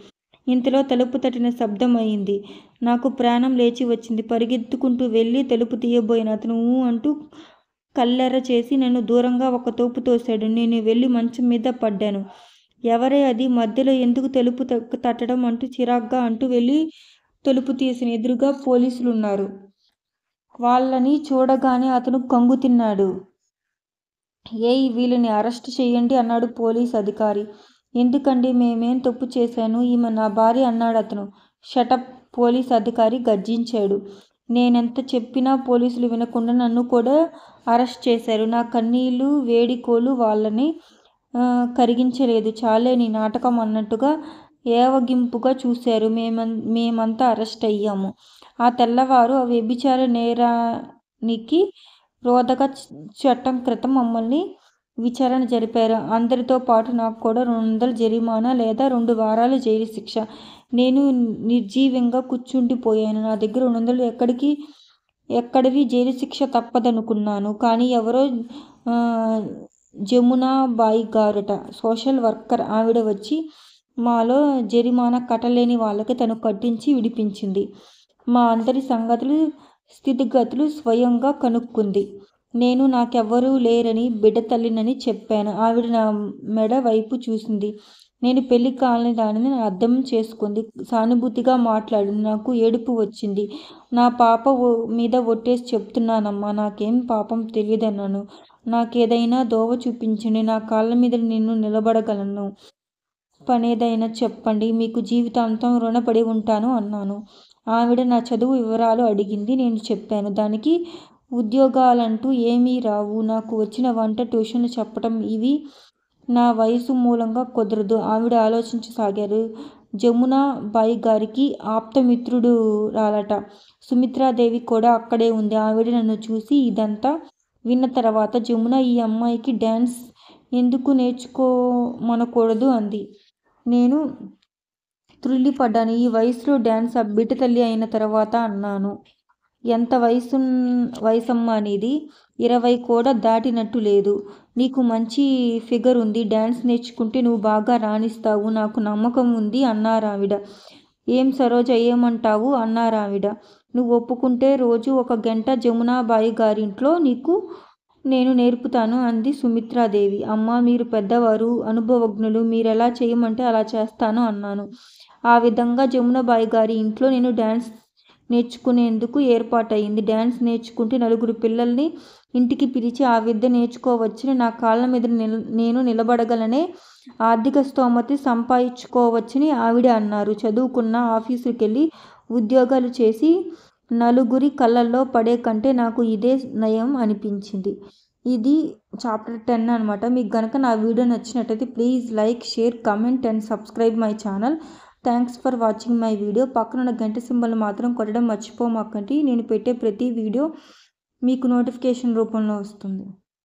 ఇంతలో తలుపు తట్టిన శబ్దం అయింది. నాకు ప్రాణం లేచి వచ్చింది. పరిగెత్తుకుంటూ వెళ్ళి తలుపు తీయబోయాను. అతను ఊ అంటూ కల్లెర్ర చేసి నన్ను దూరంగా ఒక తోపు తోశాడు. నేను వెళ్ళి మంచం మీద పడ్డాను. ఎవరే అది? మధ్యలో ఎందుకు తలుపు తట్టడం అంటూ చిరాగ్గా అంటూ వెళ్ళి తలుపు తీసిన. ఎదురుగా పోలీసులున్నారు. వాళ్ళని చూడగానే అతను కంగు తిన్నాడు. ఏయ్, వీళ్ళని అరెస్ట్ చెయ్యండి అన్నాడు పోలీస్ అధికారి. ఎందుకండి? మేమేం తప్పు చేశాను? ఈమె నా భార్య అన్నాడు అతను. షటప్, పోలీస్ అధికారి గర్జించాడు. నేనెంత చెప్పినా పోలీసులు వినకుండా నన్ను కూడా అరెస్ట్ చేశారు. నా కన్నీళ్ళు వేడికోలు వాళ్ళని కరిగించలేదు. చాలే నీ నాటకం అన్నట్టుగా ఏవగింపుగా చూశారు. మేమంతా అరెస్ట్ అయ్యాము. ఆ తెల్లవారు ఆ వ్యభిచార నేరానికి రోదక చట్టం క్రితం మమ్మల్ని విచారణ జరిపారు. అందరితో పాటు నాకు కూడా 200 జరిమానా లేదా 2 వారాలు జైలు శిక్ష. నేను నిర్జీవంగా కూర్చుండిపోయాను. నా దగ్గర 200 ఎక్కడివి? జైలు శిక్ష తప్పదనుకున్నాను. కానీ ఎవరో జమునాబాయి గారట, సోషల్ వర్కర్. ఆవిడ వచ్చి మాలో జరిమానా కట్టలేని వాళ్ళకి తను కట్టించి విడిపించింది. మా అందరి స్థితిగతులు స్వయంగా కనుక్కుంది. నేను నాకెవ్వరూ లేరని, బిడ్డ తల్లినని చెప్పాను. ఆవిడ నా మెడ వైపు చూసింది. నేను పెళ్లి కాని దానిని అర్థం చేసుకుంది. సానుభూతిగా మాట్లాడింది. నాకు ఏడుపు వచ్చింది. నా పాప మీద ఒట్టేసి చెప్తున్నానమ్మా, నాకేం పాపం తెలియదన్నాను. నాకేదైనా దోవ చూపించండి. నా కాళ్ళ మీద నేను నిలబడగలను. పనేదైనా చెప్పండి. మీకు జీవితాంతం రుణపడి ఉంటాను అన్నాను. ఆవిడ నా చదువు వివరాలు అడిగింది. నేను చెప్పాను. దానికి ఉద్యోగాలంటూ ఏమీ రావు. నాకు వచ్చిన వంట ట్యూషన్ చెప్పటం ఇవి నా వయసు మూలంగా కుదరదు. ఆవిడ ఆలోచించసాగారు. జమునాబాయి గారికి ఆప్తమిత్రురాలట సుమిత్రాదేవి కూడా అక్కడే ఉంది. ఆవిడ నన్ను చూసి ఇదంతా విన్న తర్వాత జమున ఈ అమ్మాయికి డాన్స్ ఎందుకు నేర్చుకోమనకూడదు అంది. నేను త్రుళ్ళిపడ్డాను. ఈ వయసులో డాన్సా? బిడ్డ తల్లి అయిన తర్వాత అన్నాను. ఎంత వయసమ్మా నీది? 20 కూడా దాటినట్టు లేదు. నీకు మంచి ఫిగర్ ఉంది. డాన్స్ నేర్చుకుంటే నువ్వు బాగా రాణిస్తావు. నాకు నమ్మకం ఉంది అన్నారావిడ. ఏం సరోజ, ఏమంటావు అన్నారావిడ. నువ్వు ఒప్పుకుంటే రోజు 1 గంట జమునాబాయి గారింట్లో నీకు నేను నేర్పుతాను అంది సుమిత్రాదేవి. అమ్మా, మీరు పెద్దవారు, అనుభవజ్ఞులు, మీరెలా చేయమంటే అలా చేస్తాను అన్నాను. ఆ విధంగా జమునాబాయి గారి ఇంట్లో నేను డాన్స్ నేర్చుకునేందుకు ఏర్పాటయింది. డాన్స్ నేర్చుకుంటే 4 పిల్లల్ని ఇంటికి పిలిచి ఆ విద్య నేర్చుకోవచ్చని, నా కాళ్ళ మీద నేను నిలబడగలనే ఆర్థిక స్తోమత సంపాదించుకోవచ్చని ఆవిడ అన్నారు. చదువుకున్న ఆఫీసుకెళ్ళి ఉద్యోగాలు చేసి 4 కళ్ళల్లో పడే కంటే నాకు ఇదే నయం అనిపించింది. ఇది చాప్టర్ 10 అనమాట. మీకు గనక నా వీడియో నచ్చినట్టయితే please like, share, comment and subscribe my channel. Thanks for watching my video. పక్కనున్న గంట సింబల్ మాత్రం కొట్టడం మర్చిపోమాకండి. నేను పెట్టే ప్రతి వీడియో మీకు నోటిఫికేషన్ రూపంలో వస్తుంది.